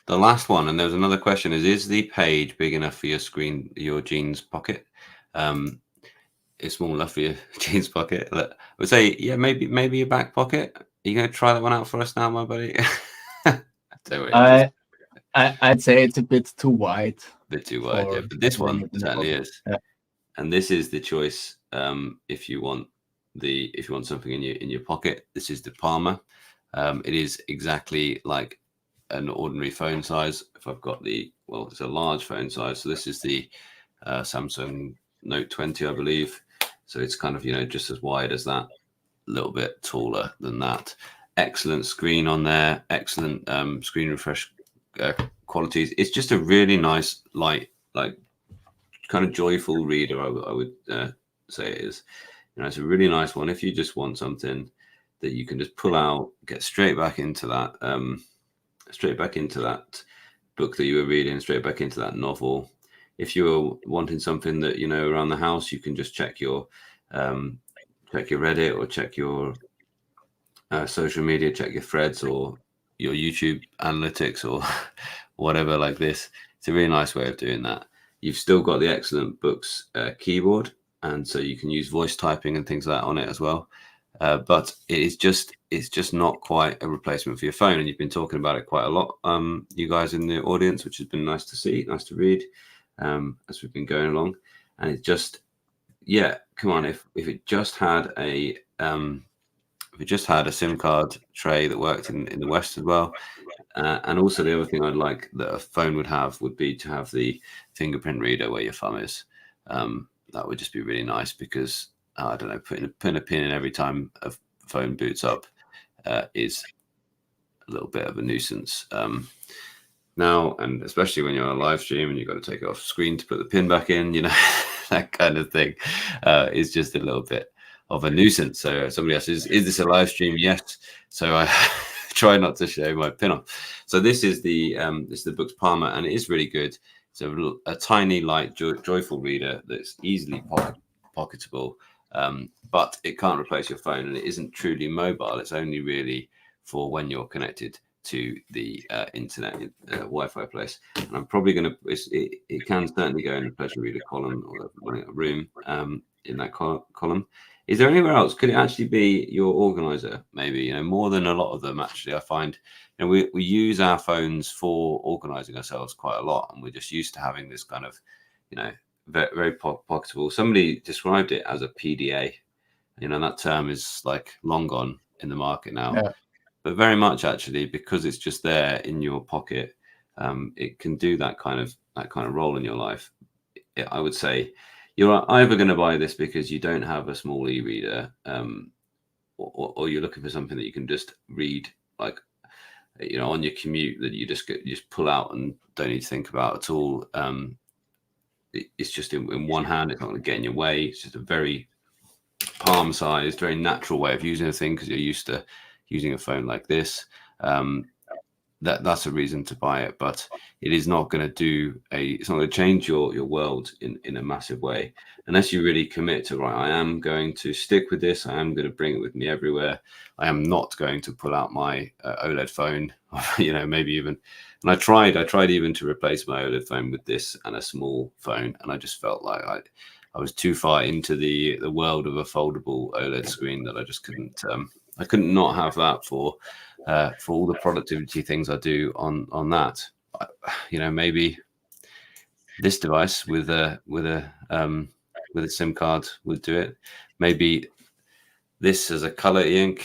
Speaker 1: The last one, and there's another question: is the Page big enough for your jeans pocket? It's small enough for your jeans pocket. I would say, yeah, maybe your back pocket. Are you going to try that one out for us now, my buddy?
Speaker 2: I'd say it's a bit too wide.
Speaker 1: A bit too wide, yeah. But this one certainly is. Yeah. And this is the choice. If you want something in your pocket, this is the Palma. It is exactly like an ordinary phone size. If I've got it's a large phone size. So this is the Samsung Note 20, I believe. So it's kind of, just as wide as that, a little bit taller than that. Excellent screen on there. Excellent screen refresh qualities. It's just a really nice, light, like kind of joyful reader. I would say it is. It's a really nice one. If you just want something that you can just pull out, get straight back into that book that you were reading, straight back into that novel. If you're wanting something that, around the house, you can just check your Reddit or check your social media, check your threads or your YouTube analytics or whatever like this. It's a really nice way of doing that. You've still got the excellent Boox keyboard, and so you can use voice typing and things like that on it as well. But it's just not quite a replacement for your phone, and you've been talking about it quite a lot, you guys in the audience, which has been nice to see, nice to read as we've been going along. And it just, come on, if it just had a SIM card tray that worked in the West as well. And also the other thing I'd like that a phone would have would be to have the fingerprint reader where your thumb is. That would just be really nice because, I don't know, putting a pin in every time a phone boots up is a little bit of a nuisance now, and especially when you're on a live stream and you've got to take it off screen to put the pin back in, that kind of thing is just a little bit of a nuisance. So somebody else is this a live stream? Yes. So I try not to show my pin off. So this is the Boox Palma, and it is really good. It's a tiny, light, joyful reader that's easily pocketable, but it can't replace your phone, and it isn't truly mobile. It's only really for when you're connected to the internet, Wi-Fi place. And I'm probably going to. It can certainly go in the pleasure reader column or room in that column. Is there anywhere else? Could it actually be your organizer? Maybe, more than a lot of them. Actually, I find, we use our phones for organizing ourselves quite a lot, and we're just used to having this kind of, very, very pocketable. Somebody described it as a PDA, You know, that term is like long gone in the market now.
Speaker 2: Yeah.
Speaker 1: But very much actually, because it's just there in your pocket, it can do that kind of role in your life. I would say you're either going to buy this because you don't have a small e-reader, or you're looking for something that you can just read, like, you know, on your commute, that you just pull out and don't need to think about at all. It's just in one hand. It's not going to get in your way. It's just a very palm-sized, very natural way of using a thing because you're used to using a phone like this. That's a reason to buy it, but it is not going to it's not going to change your world in a massive way unless you really commit to, right, I am going to stick with this. I am going to bring it with me everywhere. I am not going to pull out my OLED phone, you know, maybe even. And I tried even to replace my OLED phone with this and a small phone, and I just felt like I was too far into the world of a foldable OLED screen that I just couldn't. I couldn't not have that for all the productivity things I do on that. You know, maybe this device with a SIM card would do it. Maybe this as a color Eink.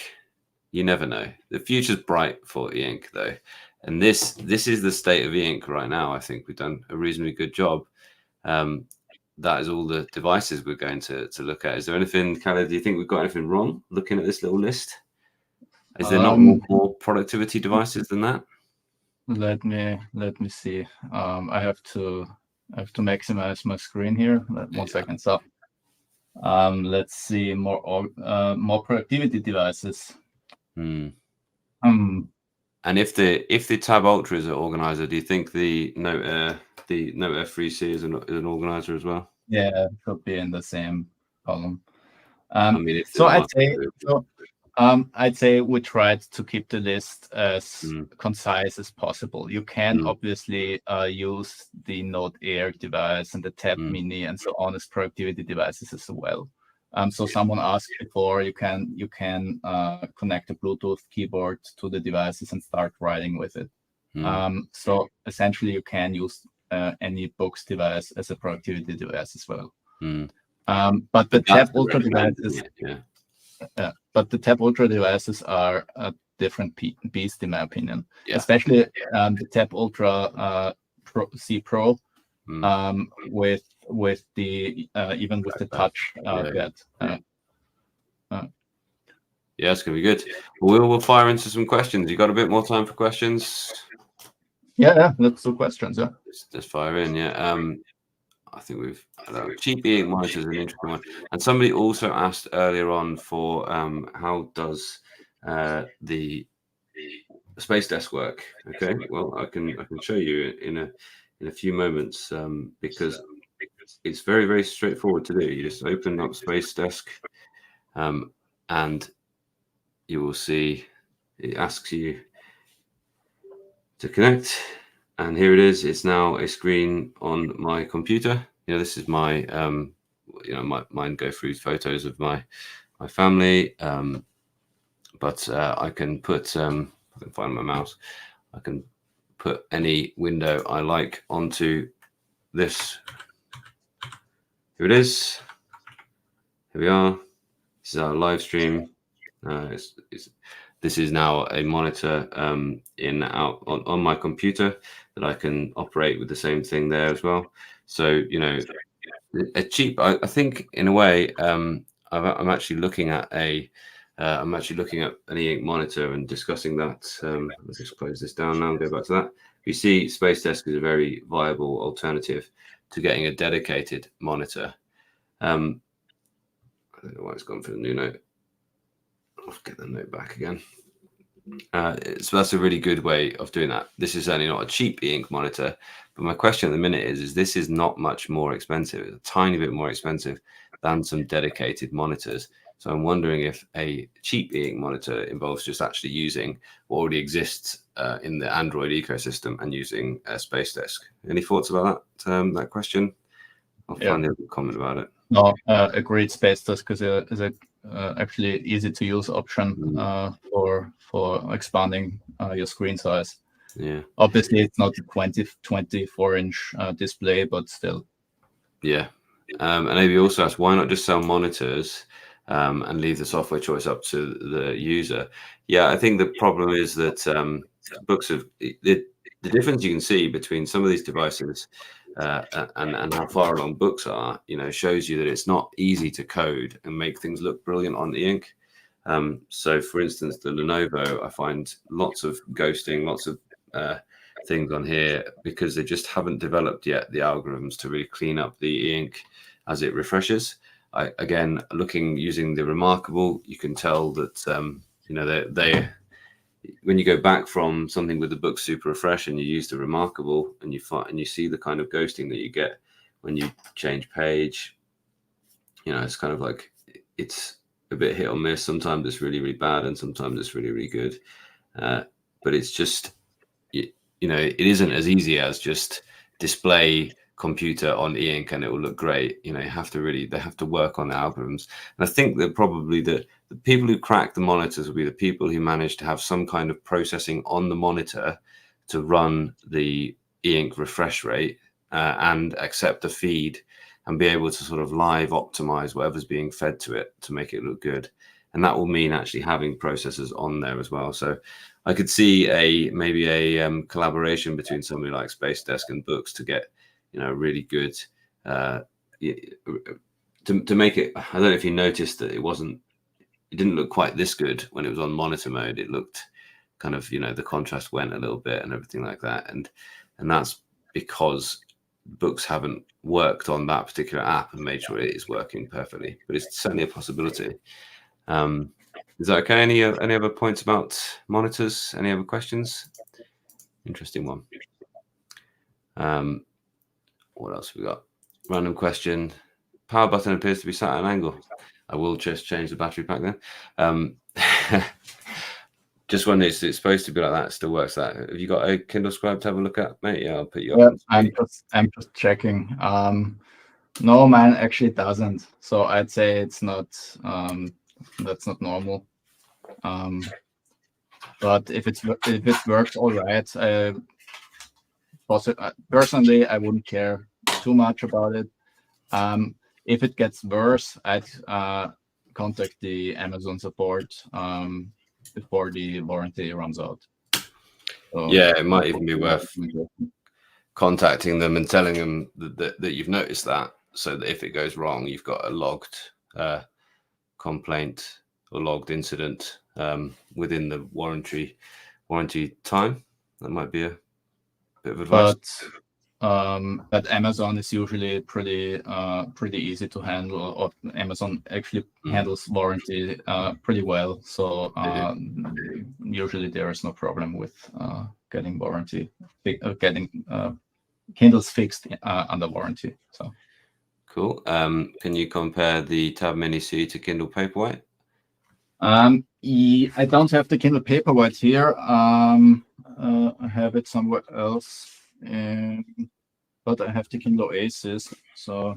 Speaker 1: You never know. The future's bright for Eink though, and this is the state of Eink right now. I think we've done a reasonably good job. That is all the devices we're going to look at. Is there anything, Chalid, do you think we've got anything wrong looking at this little list? Is there not more productivity devices than that?
Speaker 2: Let me see. I have to maximize my screen here. One second. So let's see more productivity devices.
Speaker 1: And if the Tab Ultra is an organizer, do you think the Note Air 3C is an organizer as well?
Speaker 2: Yeah, it could be in the same column.
Speaker 1: I mean,
Speaker 2: so I'd say we tried to keep the list as concise as possible. You can obviously use the Note Air device and the Tab Mini and so on as productivity devices as well. So someone asked before, you can connect a Bluetooth keyboard to the devices and start writing with it. So essentially, you can use any Boox device as a productivity device as well. But the Tab Ultra devices, but the Tab Ultra devices are a different beast in my opinion. Yeah. Especially the Tab Ultra C Pro with the even with the touch pad.
Speaker 1: Yeah, it's gonna be good. We'll fire into some questions. You got a bit more time for questions?
Speaker 2: Yeah, let's do questions. Yeah,
Speaker 1: just fire in. Yeah, I think we've cheap Eink monitors an interesting one. And somebody also asked earlier on for how does the Space Desk work? Okay, well I can show you in a few moments because it's very, very straightforward to do. You just open up Space Desk and you will see it asks you to connect, and here it is. It's now a screen on my computer. You know, this is my mine go through photos of my family, but I can put I can find my mouse. I can put any window I like onto this. Here it is. Here we are. This is our live stream. This is now a monitor on my computer that I can operate with the same thing there as well. So, you know, a cheap. I think in a way, I'm actually looking at an Eink monitor and discussing that. Let's just close this down now and go back to that. You see, Space Desk is a very viable alternative to getting a dedicated monitor. I don't know why it's gone for the new Note. I'll get the Note back again. So that's a really good way of doing that. This is certainly not a cheap Eink monitor, but my question at the minute is this is not much more expensive. It's a tiny bit more expensive than some dedicated monitors. So I'm wondering if a cheap Eink monitor involves just actually using what already exists in the Android ecosystem and using a Space Desk. Any thoughts about that question? I'll find a comment about it.
Speaker 2: No, agreed. Space Desk is a actually easy to use option for expanding your screen size.
Speaker 1: Yeah,
Speaker 2: obviously it's not a 24-inch display, but still.
Speaker 1: Yeah, and maybe also ask why not just sell monitors and leave the software choice up to the user. Yeah, I think the problem is that Boox have the difference you can see between some of these devices and how far along Boox are, shows you that it's not easy to code and make things look brilliant on Eink. So, for instance, the Lenovo, I find lots of ghosting, lots of things on here because they just haven't developed yet the algorithms to really clean up the Eink as it refreshes. Again, using the Remarkable, you can tell that they when you go back from something with the Boox Super Refresh and you use the Remarkable and you see the kind of ghosting that you get when you change page, it's kind of like it's a bit hit or miss. Sometimes it's really, really bad and sometimes it's really, really good. But it's just, it isn't as easy as just display computer on Eink and it will look great. They have to work on the algorithms. And I think that probably the people who crack the monitors will be the people who manage to have some kind of processing on the monitor to run the Eink refresh rate and accept the feed and be able to sort of live optimize whatever's being fed to it to make it look good. And that will mean actually having processors on there as well. So I could see maybe a collaboration between somebody like Space Desk and Boox to get really good to make it. I don't know if you noticed that it didn't look quite this good when it was on monitor mode. It looked kind of, the contrast went a little bit and everything like that. And that's because Boox haven't worked on that particular app and made sure it is working perfectly, but it's certainly a possibility. Is that okay? Any other points about monitors? Any other questions? Interesting one. What else have we got? Random question. Power button appears to be sat at an angle. I will just change the battery pack then. Just wondering, it's supposed to be like that. It still works. That have you got a Kindle Scribe to have a look at, mate? Yeah, I'll put you up.
Speaker 2: I'm just checking. No, man, actually it doesn't. So I'd say it's not. That's not normal. But if it works all right, personally, I wouldn't care too much about it. If it gets worse, I'd contact the Amazon support before the warranty runs out. So,
Speaker 1: yeah, it might even be worth contacting them and telling them that you've noticed that, so that if it goes wrong, you've got a logged complaint or logged incident within the warranty time. That might be a bit of advice.
Speaker 2: But Amazon is usually pretty easy to handle, or Amazon actually handles warranty pretty well. So usually there is no problem with getting Kindles fixed under warranty. So
Speaker 1: cool. Can you compare the Tab Mini C to Kindle Paperwhite?
Speaker 2: I don't have the Kindle Paperwhite here. I have it somewhere else. But I have the Kindle Oasis, so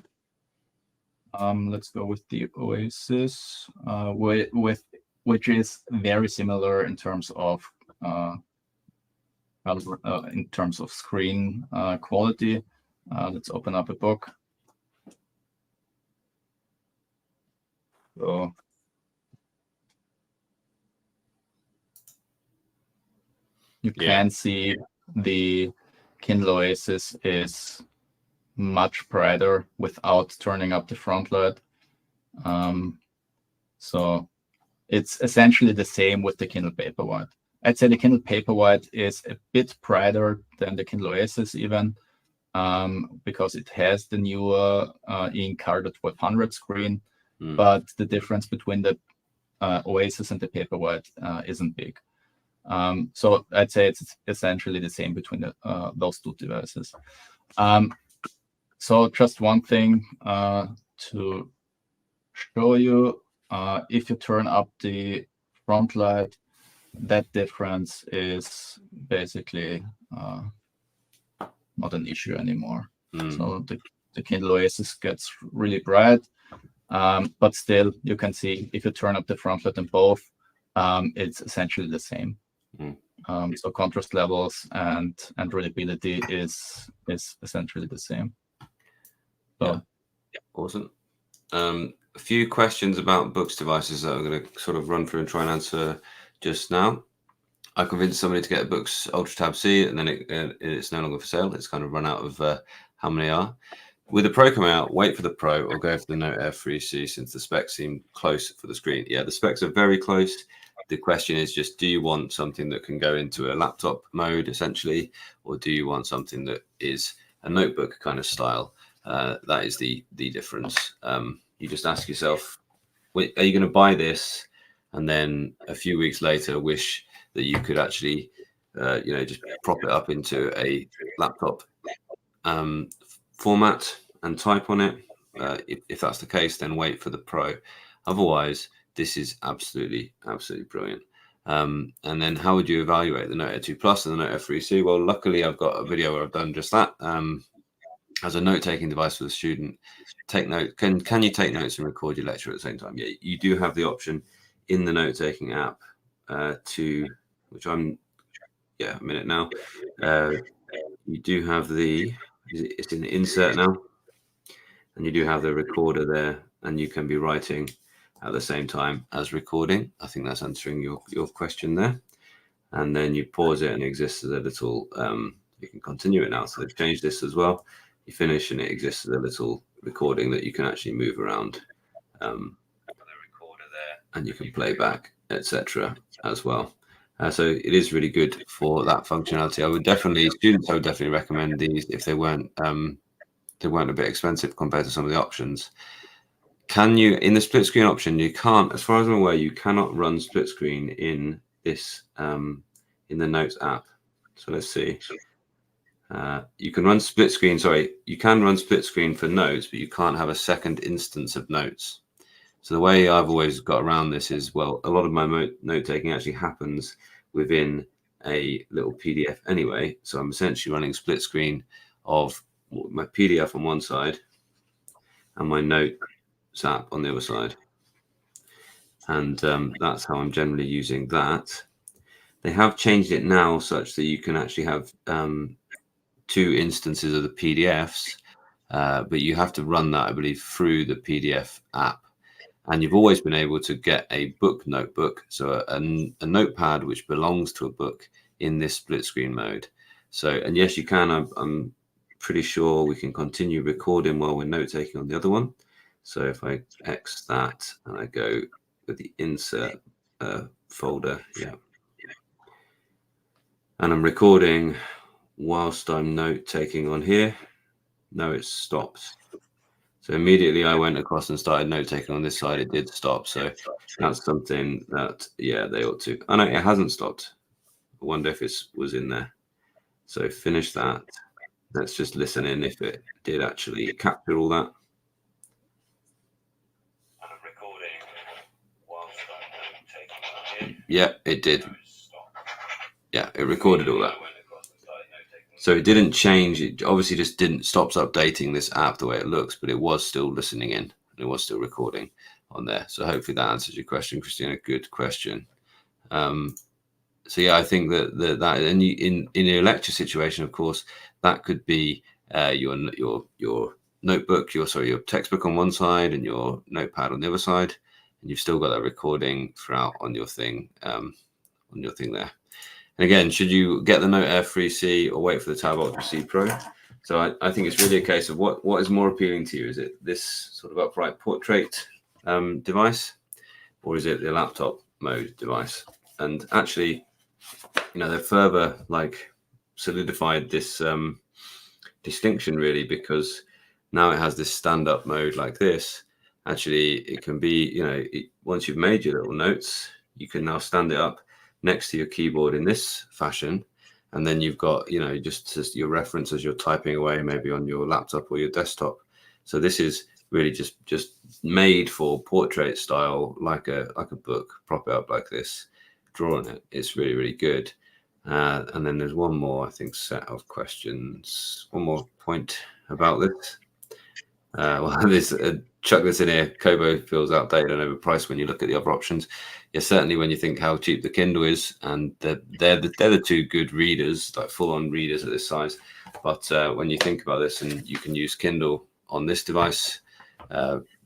Speaker 2: let's go with the Oasis, which is very similar in terms of screen quality. Let's open up a book. So you can see the Kindle Oasis is much brighter without turning up the front light. So it's essentially the same with the Kindle Paperwhite. I'd say the Kindle Paperwhite is a bit brighter than the Kindle Oasis even, because it has the newer Eink Carded 1200 screen, but the difference between the Oasis and the Paperwhite isn't big. So I'd say it's essentially the same between those two devices. So just one thing to show you, if you turn up the front light, that difference is basically not an issue anymore. So the Kindle Oasis gets really bright, but still you can see if you turn up the front light in both, it's essentially the same. So contrast levels and readability is essentially the same. So
Speaker 1: awesome. a few questions about Boox devices that I'm going to sort of run through and try and answer just now. I convinced somebody to get a Boox Ultra Tab C, and then it's no longer for sale. It's kind of run out of how many are. With the Pro coming out, wait for the Pro or go for the Note Air 3C since the specs seem close for the screen. Yeah, the specs are very close. The question is just, do you want something that can go into a laptop mode essentially, or do you want something that is a notebook kind of style? That is the difference. You just ask yourself, are you going to buy this and then a few weeks later wish that you could actually, just prop it up into a laptop format and type on it? If that's the case, then wait for the Pro. Otherwise, this is absolutely brilliant. And then how would you evaluate the Note Air 2 Plus and the Note Air 3C? Well, luckily I've got a video where I've done just that. As a note-taking device for the student, take note. Can you take notes and record your lecture at the same time? Yeah, you do have the option in the note-taking app which I'm, a minute now. You do have it's in the insert now, and you do have the recorder there, and you can be writing at the same time as recording. I think that's answering your question there. And then you pause it and it exists as a little, you can continue it now. So they've changed this as well. You finish and it exists as a little recording that you can actually move around. And you can play back, etc. as well. So it is really good for that functionality. Students I would definitely recommend these if they weren't a bit expensive compared to some of the options. In the split screen option, you can't, as far as I'm aware, you cannot run split screen in this in the Notes app. So let's see. You can run split screen. Sorry, you can run split screen for Notes, but you can't have a second instance of Notes. So the way I've always got around this is, well, a lot of my note taking actually happens within a little PDF anyway. So I'm essentially running split screen of my PDF on one side and my Notes app on the other side. And that's how I'm generally using that. They have changed it now such that you can actually have 2 instances of the PDFs, but you have to run that, I believe, through the PDF app. And you've always been able to get a book notebook, so a notepad which belongs to a book in this split screen mode. So, and yes, you can. I'm pretty sure we can continue recording while we're note taking on the other one. So if I X that and I go with the insert folder, yeah, and I'm recording whilst I'm note taking on here. No, it stops. So immediately I went across and started note taking on this side. It did stop. So that's something that, they ought to. Oh no, it hasn't stopped. I wonder if it was in there. So finish that. Let's just listen in if it did actually capture all that. And I'm recording whilst I'm note taking on here. Yeah, it did. Yeah, it recorded all that. So it didn't change. It obviously just stops updating this app the way it looks, but it was still listening in. And it was still recording on there. So hopefully that answers your question, Christina. Good question. So yeah, I think that and in your lecture situation, of course, that could be your notebook, your textbook on one side and your notepad on the other side, and you've still got that recording throughout on your thing there. And again, should you get the Note Air 3C or wait for the Tab Ultra C Pro? So I think it's really a case of what is more appealing to you. Is it this sort of upright portrait device, or is it the laptop mode device? And actually, they've further solidified this distinction really, because now it has this stand-up mode like this. Actually, it can be, once you've made your little notes, you can now stand it up next to your keyboard in this fashion, and then you've got just your reference as you're typing away, maybe on your laptop or your desktop. So this is really just made for portrait style, like a book. Prop it up like this, draw on it. It's really, really good. And then there's one more, I think, set of questions, one more point about this. Chuck this in here. Kobo feels outdated and overpriced when you look at the other options. Yeah, certainly when you think how cheap the Kindle is, and they're the 2 good readers, like full-on readers at this size. But when you think about this, and you can use Kindle on this device,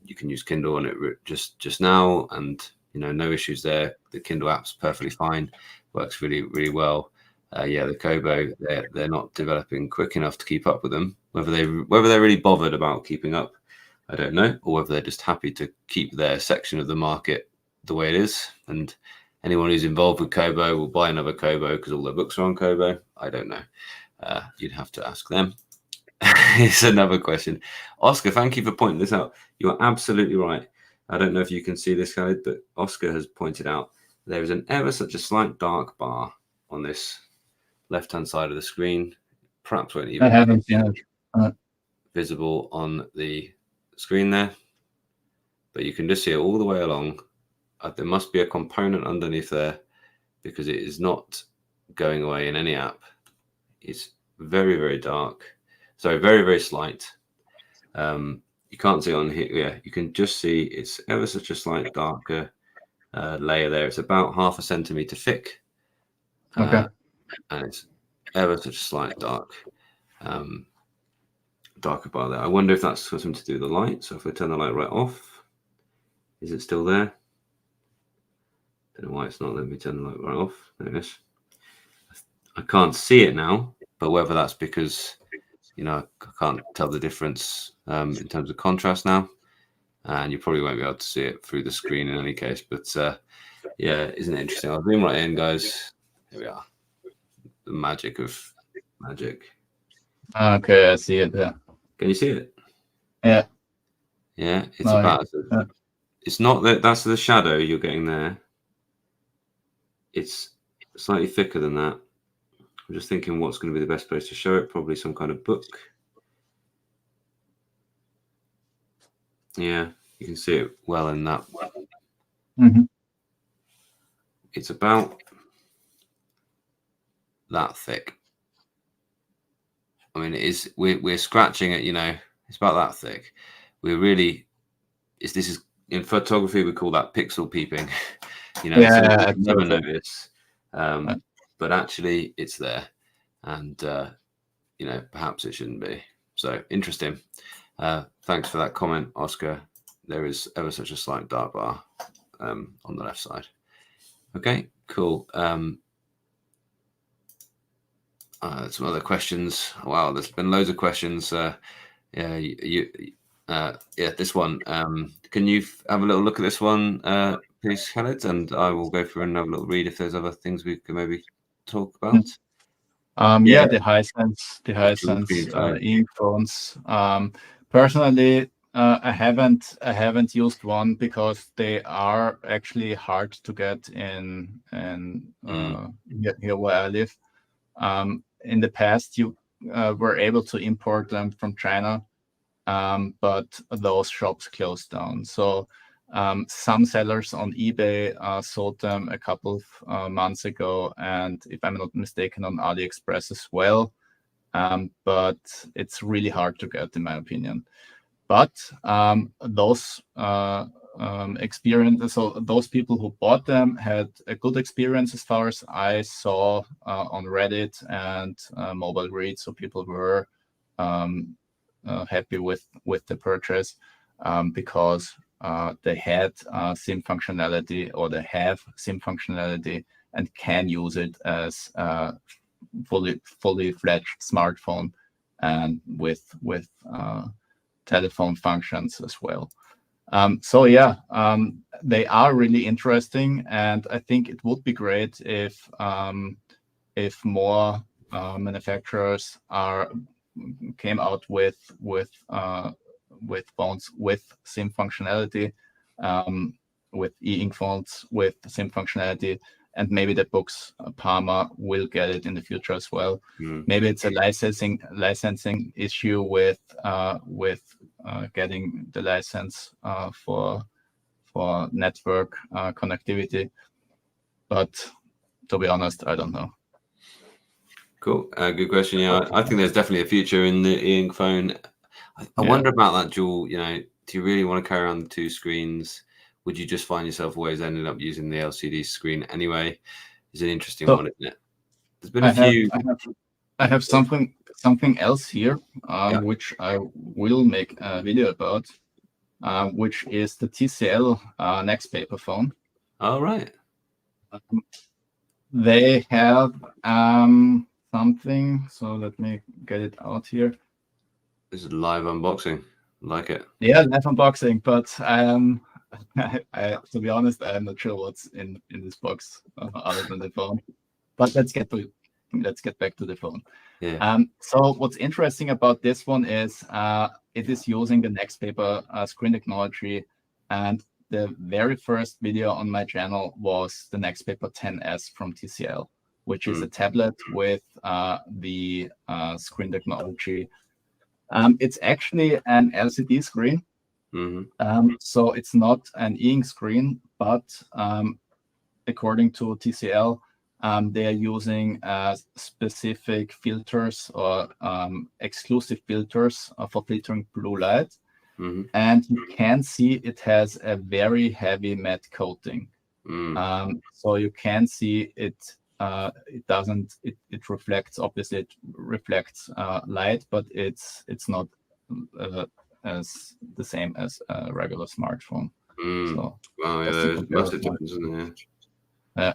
Speaker 1: you can use Kindle on it just now, and no issues there. The Kindle app's perfectly fine, works really well. The Kobo, they're not developing quick enough to keep up with them. Whether they're really bothered about keeping up, I don't know, or whether they're just happy to keep their section of the market the way it is. And anyone who's involved with Kobo will buy another Kobo because all their books are on Kobo. I don't know. You'd have to ask them. It's another question. Oscar, thank you for pointing this out. You're absolutely right. I don't know if you can see this, Chalid, but Oscar has pointed out there is an ever such a slight dark bar on this left-hand side of the screen. Perhaps won't even
Speaker 2: I haven't seen it.
Speaker 1: Visible on the screen there, but you can just see it all the way along. There must be a component underneath there because it is not going away in any app. It's very dark. So very slight. You can't see on here. Yeah, you can just see it's ever such a slight darker layer there. It's about 0.5 centimeter thick.
Speaker 2: Okay.
Speaker 1: And it's ever such a slight darker bar there. I wonder if that's something to do with the light. So if I turn the light right off, is it still there? Don't know why it's not letting me turn the light right off. There it is. I can't see it now, but whether that's because I can't tell the difference in terms of contrast now, and you probably won't be able to see it through the screen in any case. But isn't it interesting? I'll zoom right in, guys. Here we are. The magic of magic.
Speaker 2: Okay, I see it. Yeah.
Speaker 1: Can you see it?
Speaker 2: Yeah.
Speaker 1: Yeah, it's about. Yeah. It's not that's the shadow you're getting there. It's slightly thicker than that. I'm just thinking what's going to be the best place to show it. Probably some kind of book. Yeah, you can see it well in that.
Speaker 2: Mm-hmm.
Speaker 1: It's about that thick. I mean, it is. We're scratching it. It's about that thick. This is in photography we call that pixel peeping.
Speaker 2: Yeah,
Speaker 1: so never notice. But actually, it's there, and perhaps it shouldn't be. So interesting. Thanks for that comment, Oscar. There is ever such a slight dark bar on the left side. Okay, cool. Some other questions. Wow, there's been loads of questions. This one. Can you have a little look at this one, please, Chalid? And I will go through and have a little read if there's other things we can maybe talk about.
Speaker 2: The Hisense ink phones. Personally, I haven't used one because they are actually hard to get in here where I live. In the past, you were able to import them from China, but those shops closed down. So some sellers on eBay sold them a couple of months ago, and if I'm not mistaken, on AliExpress as well. But it's really hard to get, in my opinion. But those experiences, so those people who bought them had a good experience as far as I saw on Reddit and Mobile Read. So people were happy with the purchase because they had SIM functionality, or they have SIM functionality and can use it as a fully fledged smartphone and with telephone functions as well. They are really interesting, and I think it would be great if more manufacturers came out with phones with SIM functionality, with e-ink phones with SIM functionality, and maybe the Boox Palma will get it in the future as well. Maybe it's a licensing issue with getting the license for network connectivity, but to be honest, I don't know.
Speaker 1: Cool. Good question. Yeah, I think there's definitely a future in the e-ink phone. I wonder about that dual. Do you really want to carry around the two screens? Would you just find yourself always ending up using the LCD screen anyway? It's an interesting one, isn't it? There's been a few.
Speaker 2: I have something else here, which I will make a video about. which is the TCL Next Paper phone.
Speaker 1: Oh, right.
Speaker 2: They have something. So let me get it out here.
Speaker 1: This is live unboxing. Like it.
Speaker 2: Yeah, live unboxing. But I, to be honest, I'm not sure what's in this box other than the phone. But let's get back to the phone.
Speaker 1: Yeah.
Speaker 2: So what's interesting about this one is it is using the Next Paper screen technology, and the very first video on my channel was the Next Paper 10S from TCL, which is a tablet with the screen technology. It's actually an LCD screen. So it's not an e-ink screen, but according to TCL, they are using specific filters or exclusive filters for filtering blue light. And you can see it has a very heavy matte coating. So you can see it. It doesn't. It reflects. Obviously, it reflects light, but it's not as the same as a regular smartphone. So
Speaker 1: wow, yeah, there's massive difference, isn't there?
Speaker 2: Yeah.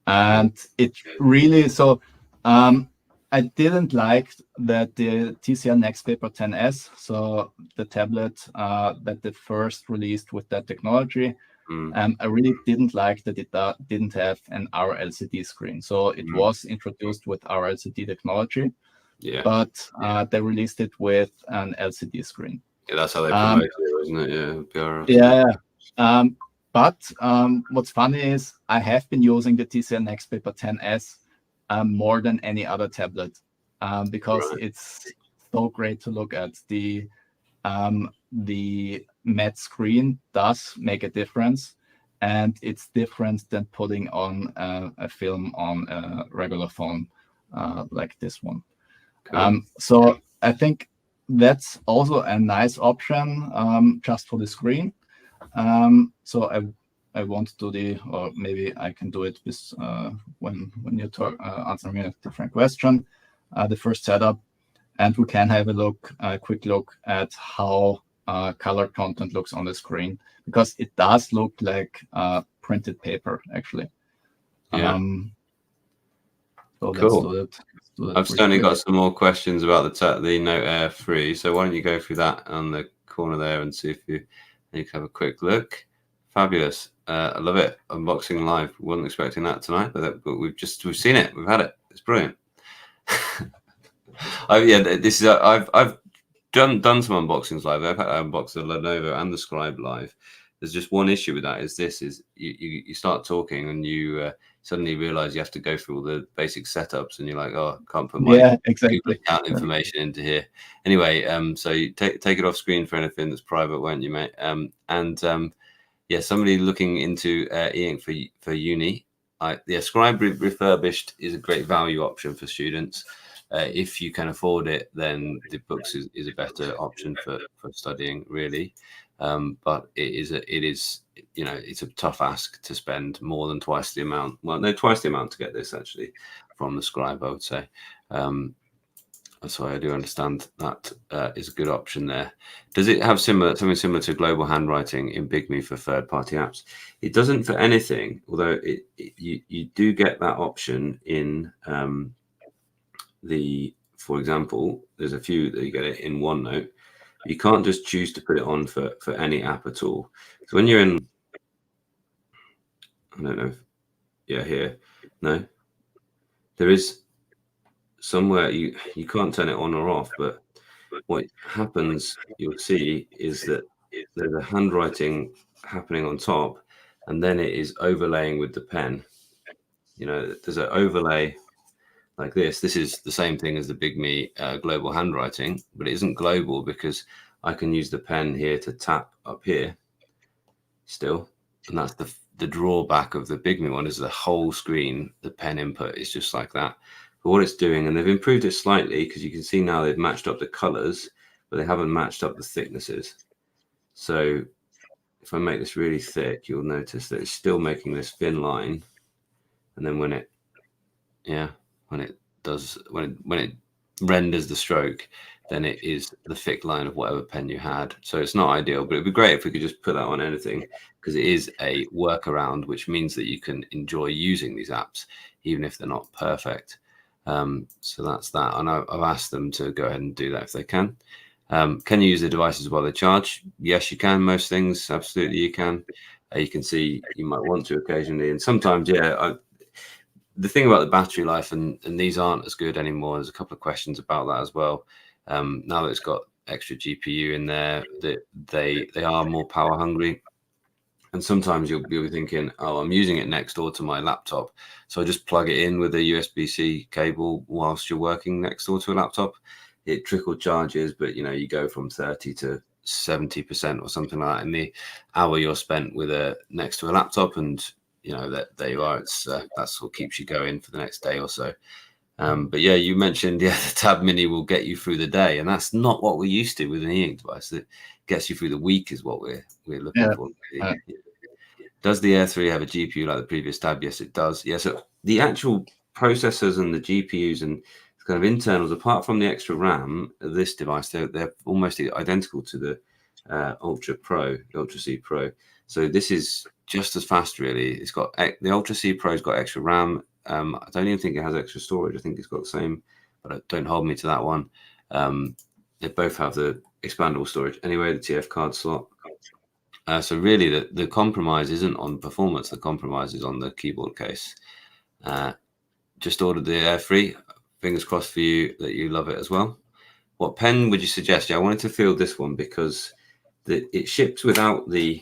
Speaker 2: And it really, so I didn't like that the TCL Next Paper 10S, so the tablet that they first released with that technology, I really didn't like that it didn't have an RLCD screen. So it was introduced with RLCD technology, but they released it with an LCD screen.
Speaker 1: Yeah, that's how they promote it, isn't it? Yeah, PRS.
Speaker 2: Yeah. But what's funny is I have been using the TCL Next Paper 10S more than any other tablet because it's so great to look at. The matte screen does make a difference, and it's different than putting on a film on a regular phone like this one. Cool. So I think that's also a nice option just for the screen. So I won't do or maybe I can do it with when you answer me a different question. The first setup, and we can have a quick look at how color content looks on the screen, because it does look like printed paper actually.
Speaker 1: Yeah.
Speaker 2: So
Speaker 1: cool.
Speaker 2: Let's do that
Speaker 1: I've certainly got some more questions about the Note Air 3. So why don't you go through that on the corner there and see if you can have a quick look. Fabulous. I love it. Unboxing live. Wasn't expecting that tonight, but we've seen it. We've had it. It's brilliant. I've done some unboxings live. I've unboxed the Lenovo and the Scribe live. There's just one issue with that. Is you start talking and you suddenly realize you have to go through all the basic setups, and you're like, oh, I can't put my Google account information into here. Anyway, so you take it off screen for anything that's private, won't you, mate? Yeah, somebody looking into e-ink for uni. Scribe refurbished is a great value option for students. If you can afford it, then the Boox is a better option for studying, really. But it is it's a tough ask to spend more than twice the amount. Well, no, twice the amount to get this actually from the Scribe, I would say. So I do understand that is a good option there. Does it have something similar to global handwriting in Bigme for third-party apps? It doesn't for anything, although you do get that option in for example, there's a few that you get it in OneNote. You can't just choose to put it on for any app at all. So when you're in, I don't know, here, no, there is somewhere you can't turn it on or off, but what happens, you'll see, is that there's a handwriting happening on top, and then it is overlaying with the pen. There's an overlay like this. This is the same thing as the Bigme global handwriting, but it isn't global because I can use the pen here to tap up here still, and that's the drawback of the Bigme one, is the whole screen, the pen input is just like that. But what it's doing, and they've improved it slightly, because you can see now they've matched up the colors, but they haven't matched up the thicknesses. So if I make this really thick, you'll notice that it's still making this thin line, and then when it renders the stroke, than it is the thick line of whatever pen you had. So it's not ideal, but it'd be great if we could just put that on anything, because it is a workaround, which means that you can enjoy using these apps, even if they're not perfect. So that's that. And I've asked them to go ahead and do that if they can. Can you use the devices while they charge? Yes, you can. Most things, absolutely, you can. You can see you might want to occasionally, and sometimes, yeah. The thing about the battery life, and these aren't as good anymore. There's a couple of questions about that as well. Now that it's got extra GPU in there, that they are more power hungry. And sometimes you'll be thinking, oh, I'm using it next door to my laptop, so I just plug it in with a USB-C cable whilst you're working next door to a laptop. It trickle charges, but you go from 30 to 70% or something like that in the hour you're spent with next to a laptop, and that there you are. It's that's what keeps you going for the next day or so. But yeah, you mentioned the Tab Mini will get you through the day, and that's not what we're used to with an e-ink device. It gets you through the week is what we're looking for. Does the Air 3 have a GPU like the previous Tab? Yes, it does. Yeah, so the actual processors and the GPUs and kind of internals, apart from the extra RAM, this device, they're almost identical to the Ultra Pro, the Ultra C Pro. So this is just as fast, really. It's got the Ultra C Pro's got extra RAM. I don't even think it has extra storage. I think it's got the same, but don't hold me to that one. They both have the expandable storage. Anyway, the TF card slot. So really, the compromise isn't on performance. The compromise is on the keyboard case. Just ordered the Air 3. Fingers crossed for you that you love it as well. What pen would you suggest? Yeah, I wanted to field this one because it ships without the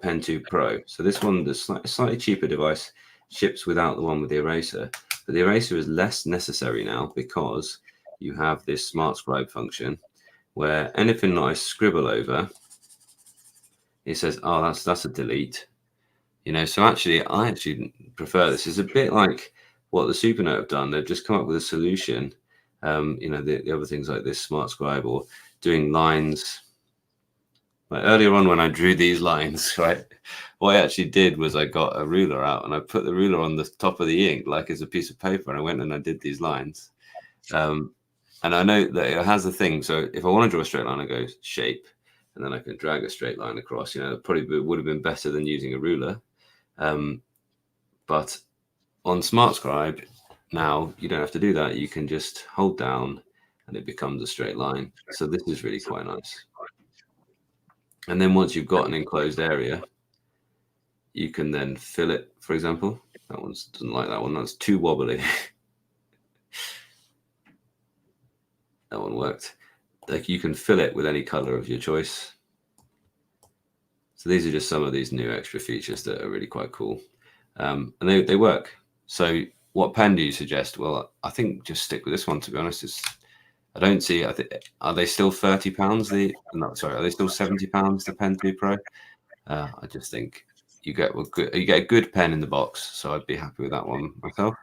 Speaker 1: Pen 2 Pro. So this one, the slightly cheaper device, ships without the one with the eraser. But the eraser is less necessary now because you have this Smart Scribe function where anything that I scribble over, it says, oh, that's a delete. So actually, I prefer this. It's a bit like what the Supernote have done. They've just come up with a solution. The other things like this Smart Scribe or doing lines. Like earlier on when I drew these lines, right, what I actually did was I got a ruler out and I put the ruler on the top of the ink like it's a piece of paper, and I went and I did these lines. And I know that it has a thing. So if I want to draw a straight line, I go shape, and then I can drag a straight line across. It probably would have been better than using a ruler. But on Smart Scribe, now you don't have to do that. You can just hold down and it becomes a straight line. So this is really quite nice. And then once you've got an enclosed area, you can then fill it, for example. That one doesn't like that one. That's too wobbly. That one worked. Like you can fill it with any color of your choice. So these are just some of these new extra features that are really quite cool. And they work. So what pen do you suggest? Well, I think just stick with this one, to be honest. I don't see, are they still £30? Are they still £70, the Pen 2 Pro? I just think you get a good pen in the box. So I'd be happy with that one myself.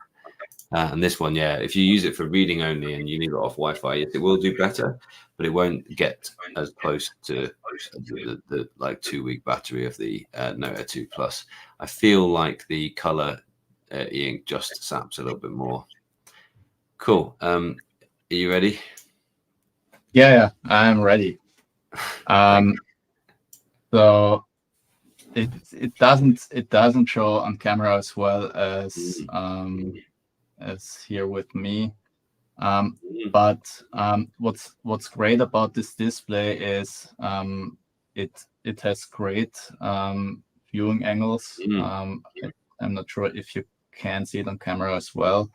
Speaker 1: And this one, yeah, if you use it for reading only and you leave it off Wi-Fi, it will do better, but it won't get as close to the like 2-week battery of the Note Air 2 Plus. I feel like the color e-ink just saps a little bit more. Cool. Are you ready?
Speaker 2: Yeah, I'm ready. So it doesn't show on camera as well as here with me. But what's great about this display is it has great viewing angles. I'm not sure if you can see it on camera as well.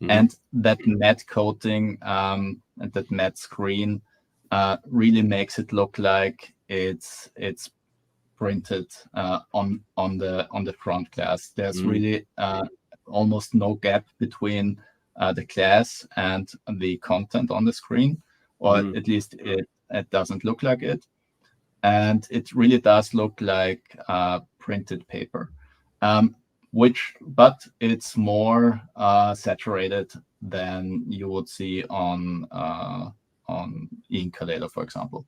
Speaker 2: And that matte coating and that matte screen really makes it look like it's printed on the front glass. There's really almost no gap between the glass and the content on the screen, or at least it doesn't look like it. And it really does look like printed paper, but it's more saturated than you would see on Inkpad, for example.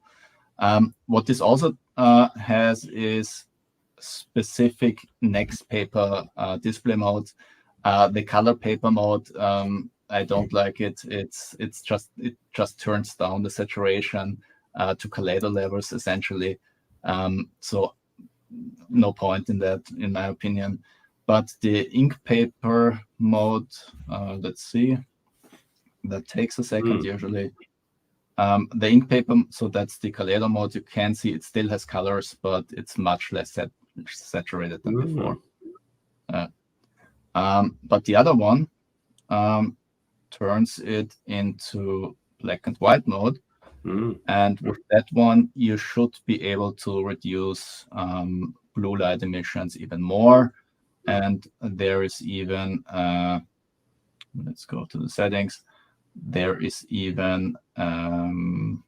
Speaker 2: What this also has is specific next paper display mode. The color paper mode I don't like it. It just turns down the saturation to Kaleido levels essentially. So no point in that, in my opinion. But the ink paper mode, let's see, that takes a second usually. The ink paper, so that's the Kaleido mode. You can see it still has colors, but it's much less saturated than before. But the other one turns it into black and white mode. And with that one, you should be able to reduce blue light emissions even more. And there is even, let's go to the settings. There is even an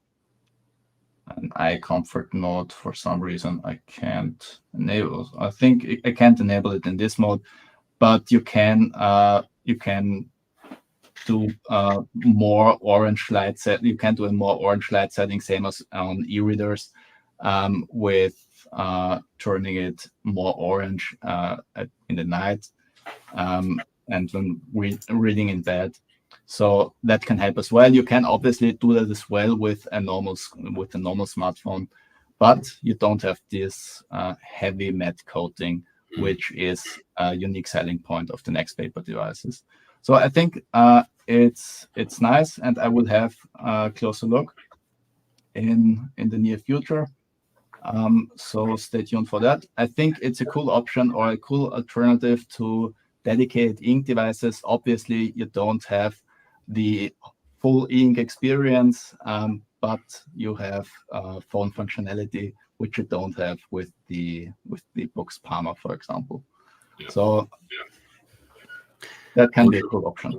Speaker 2: eye comfort mode. For some reason, I can't enable. I think I can't enable it in this mode, but you can do more orange light set. You can do a more orange light setting, same as on e-readers, with turning it more orange in the night and when reading in bed. So that can help as well. You can obviously do that as well with a normal smartphone, but you don't have this heavy matte coating, which is a unique selling point of the next paper devices. So I think it's nice, and I will have a closer look in the near future. So stay tuned for that. I think it's a cool option or a cool alternative to dedicated ink devices. Obviously, you don't have the full ink experience, but you have phone functionality, which you don't have with the Boox Palma, for example. So that can be a cool option.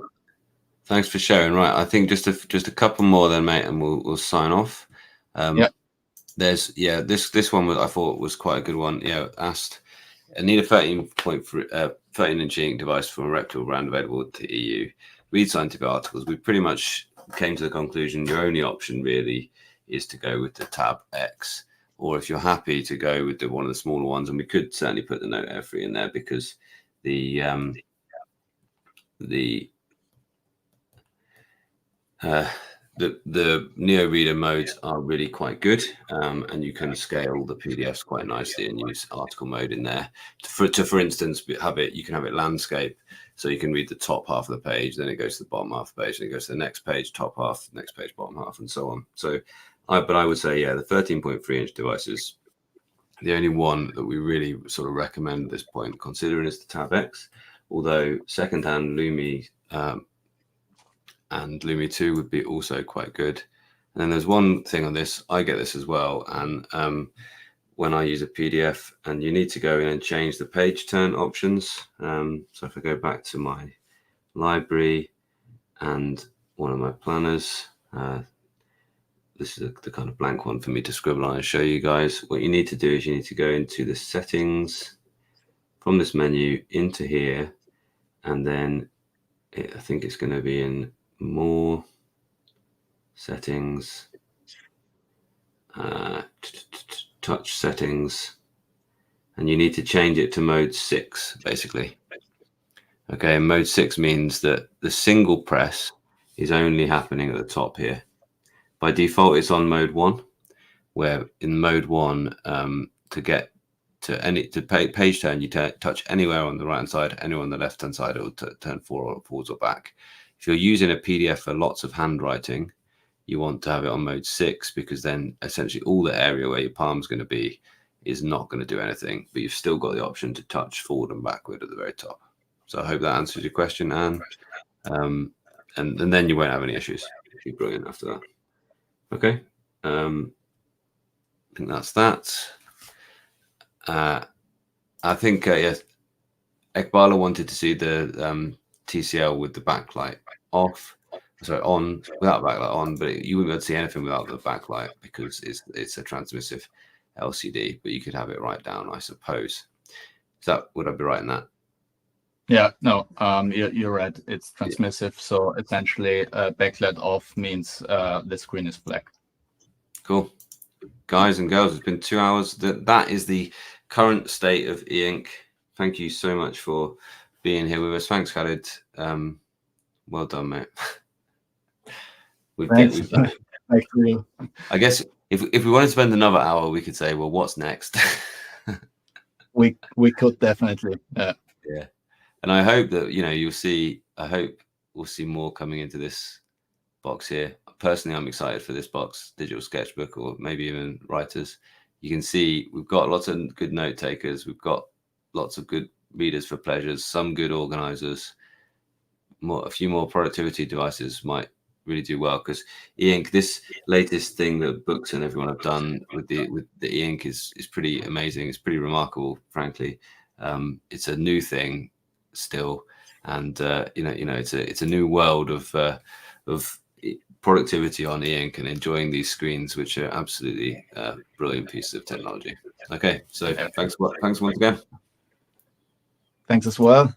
Speaker 1: Thanks for sharing. Right, I think just a couple more then, mate, and we'll sign off. There's this one I thought was quite a good one. Asked, I need a 13-inch ink device from a reputable brand available to EU. Read scientific articles. We pretty much came to the conclusion your only option really is to go with the Tab X, or if you're happy to go with one of the smaller ones, and we could certainly put the Note F3 in there because the Neo Reader modes are really quite good, and you can scale the PDFs quite nicely and use article mode in there. For instance, you can have it landscape, so you can read the top half of the page, then it goes to the bottom half of the page, and it goes to the next page, top half, next page, bottom half, and so on. So, but I would say, the 13.3-inch devices, the only one that we really sort of recommend at this point considering is the Tab X, although secondhand Lamy and Lumi 2 would be also quite good. And then there's one thing on this, I get this as well, and when I use a PDF, and you need to go in and change the page turn options. So if I go back to my library and one of my planners, this is the kind of blank one for me to scribble on and show you guys. What you need to do is you need to go into the settings from this menu into here, and then I think it's going to be in more settings, touch settings, and you need to change it to mode 6 basically. Okay, mode 6 means that the single press is only happening at the top here. By default it's on mode 1, where in mode 1 to get to page turn, you touch anywhere on the right hand side, anywhere on the left hand side, it will turn forwards or back. If you're using a PDF for lots of handwriting, you want to have it on mode 6, because then essentially all the area where your palm's going to be is not going to do anything, but you've still got the option to touch forward and backward at the very top. So I hope that answers your question, Anne. And then you won't have any issues. It'll be brilliant after that. Okay. I think that's that. I think yes, Ekbala wanted to see the TCL with the backlight off, sorry, on, without backlight on, but you wouldn't be able to see anything without the backlight because it's a transmissive LCD, but you could have it right down, I suppose. Would I be right in that?
Speaker 2: Yeah, no, you're right. It's transmissive, so essentially backlight off means the screen is black. Cool.
Speaker 1: Guys and girls, it's been 2 hours. That is the current state of Eink. Thank you so much for being here with us. Thanks, Chalid. Well done, mate.
Speaker 2: Thanks. Thank you.
Speaker 1: I guess if we want to spend another hour, we could say, well, what's next?
Speaker 2: we could definitely. Yeah.
Speaker 1: And I hope that you'll see. I hope we'll see more coming into this box here. Personally, I'm excited for this box, digital sketchbook, or maybe even writers. You can see we've got lots of good note takers. We've got lots of good readers for pleasures. Some good organizers. A few more productivity devices might really do well, because Eink, this latest thing that Boox and everyone have done with the Eink is pretty amazing. It's pretty remarkable, frankly. It's a new thing still, and it's a new world of productivity on Eink and enjoying these screens, which are absolutely brilliant pieces of technology. Okay, so thanks once again.
Speaker 2: Thanks as well.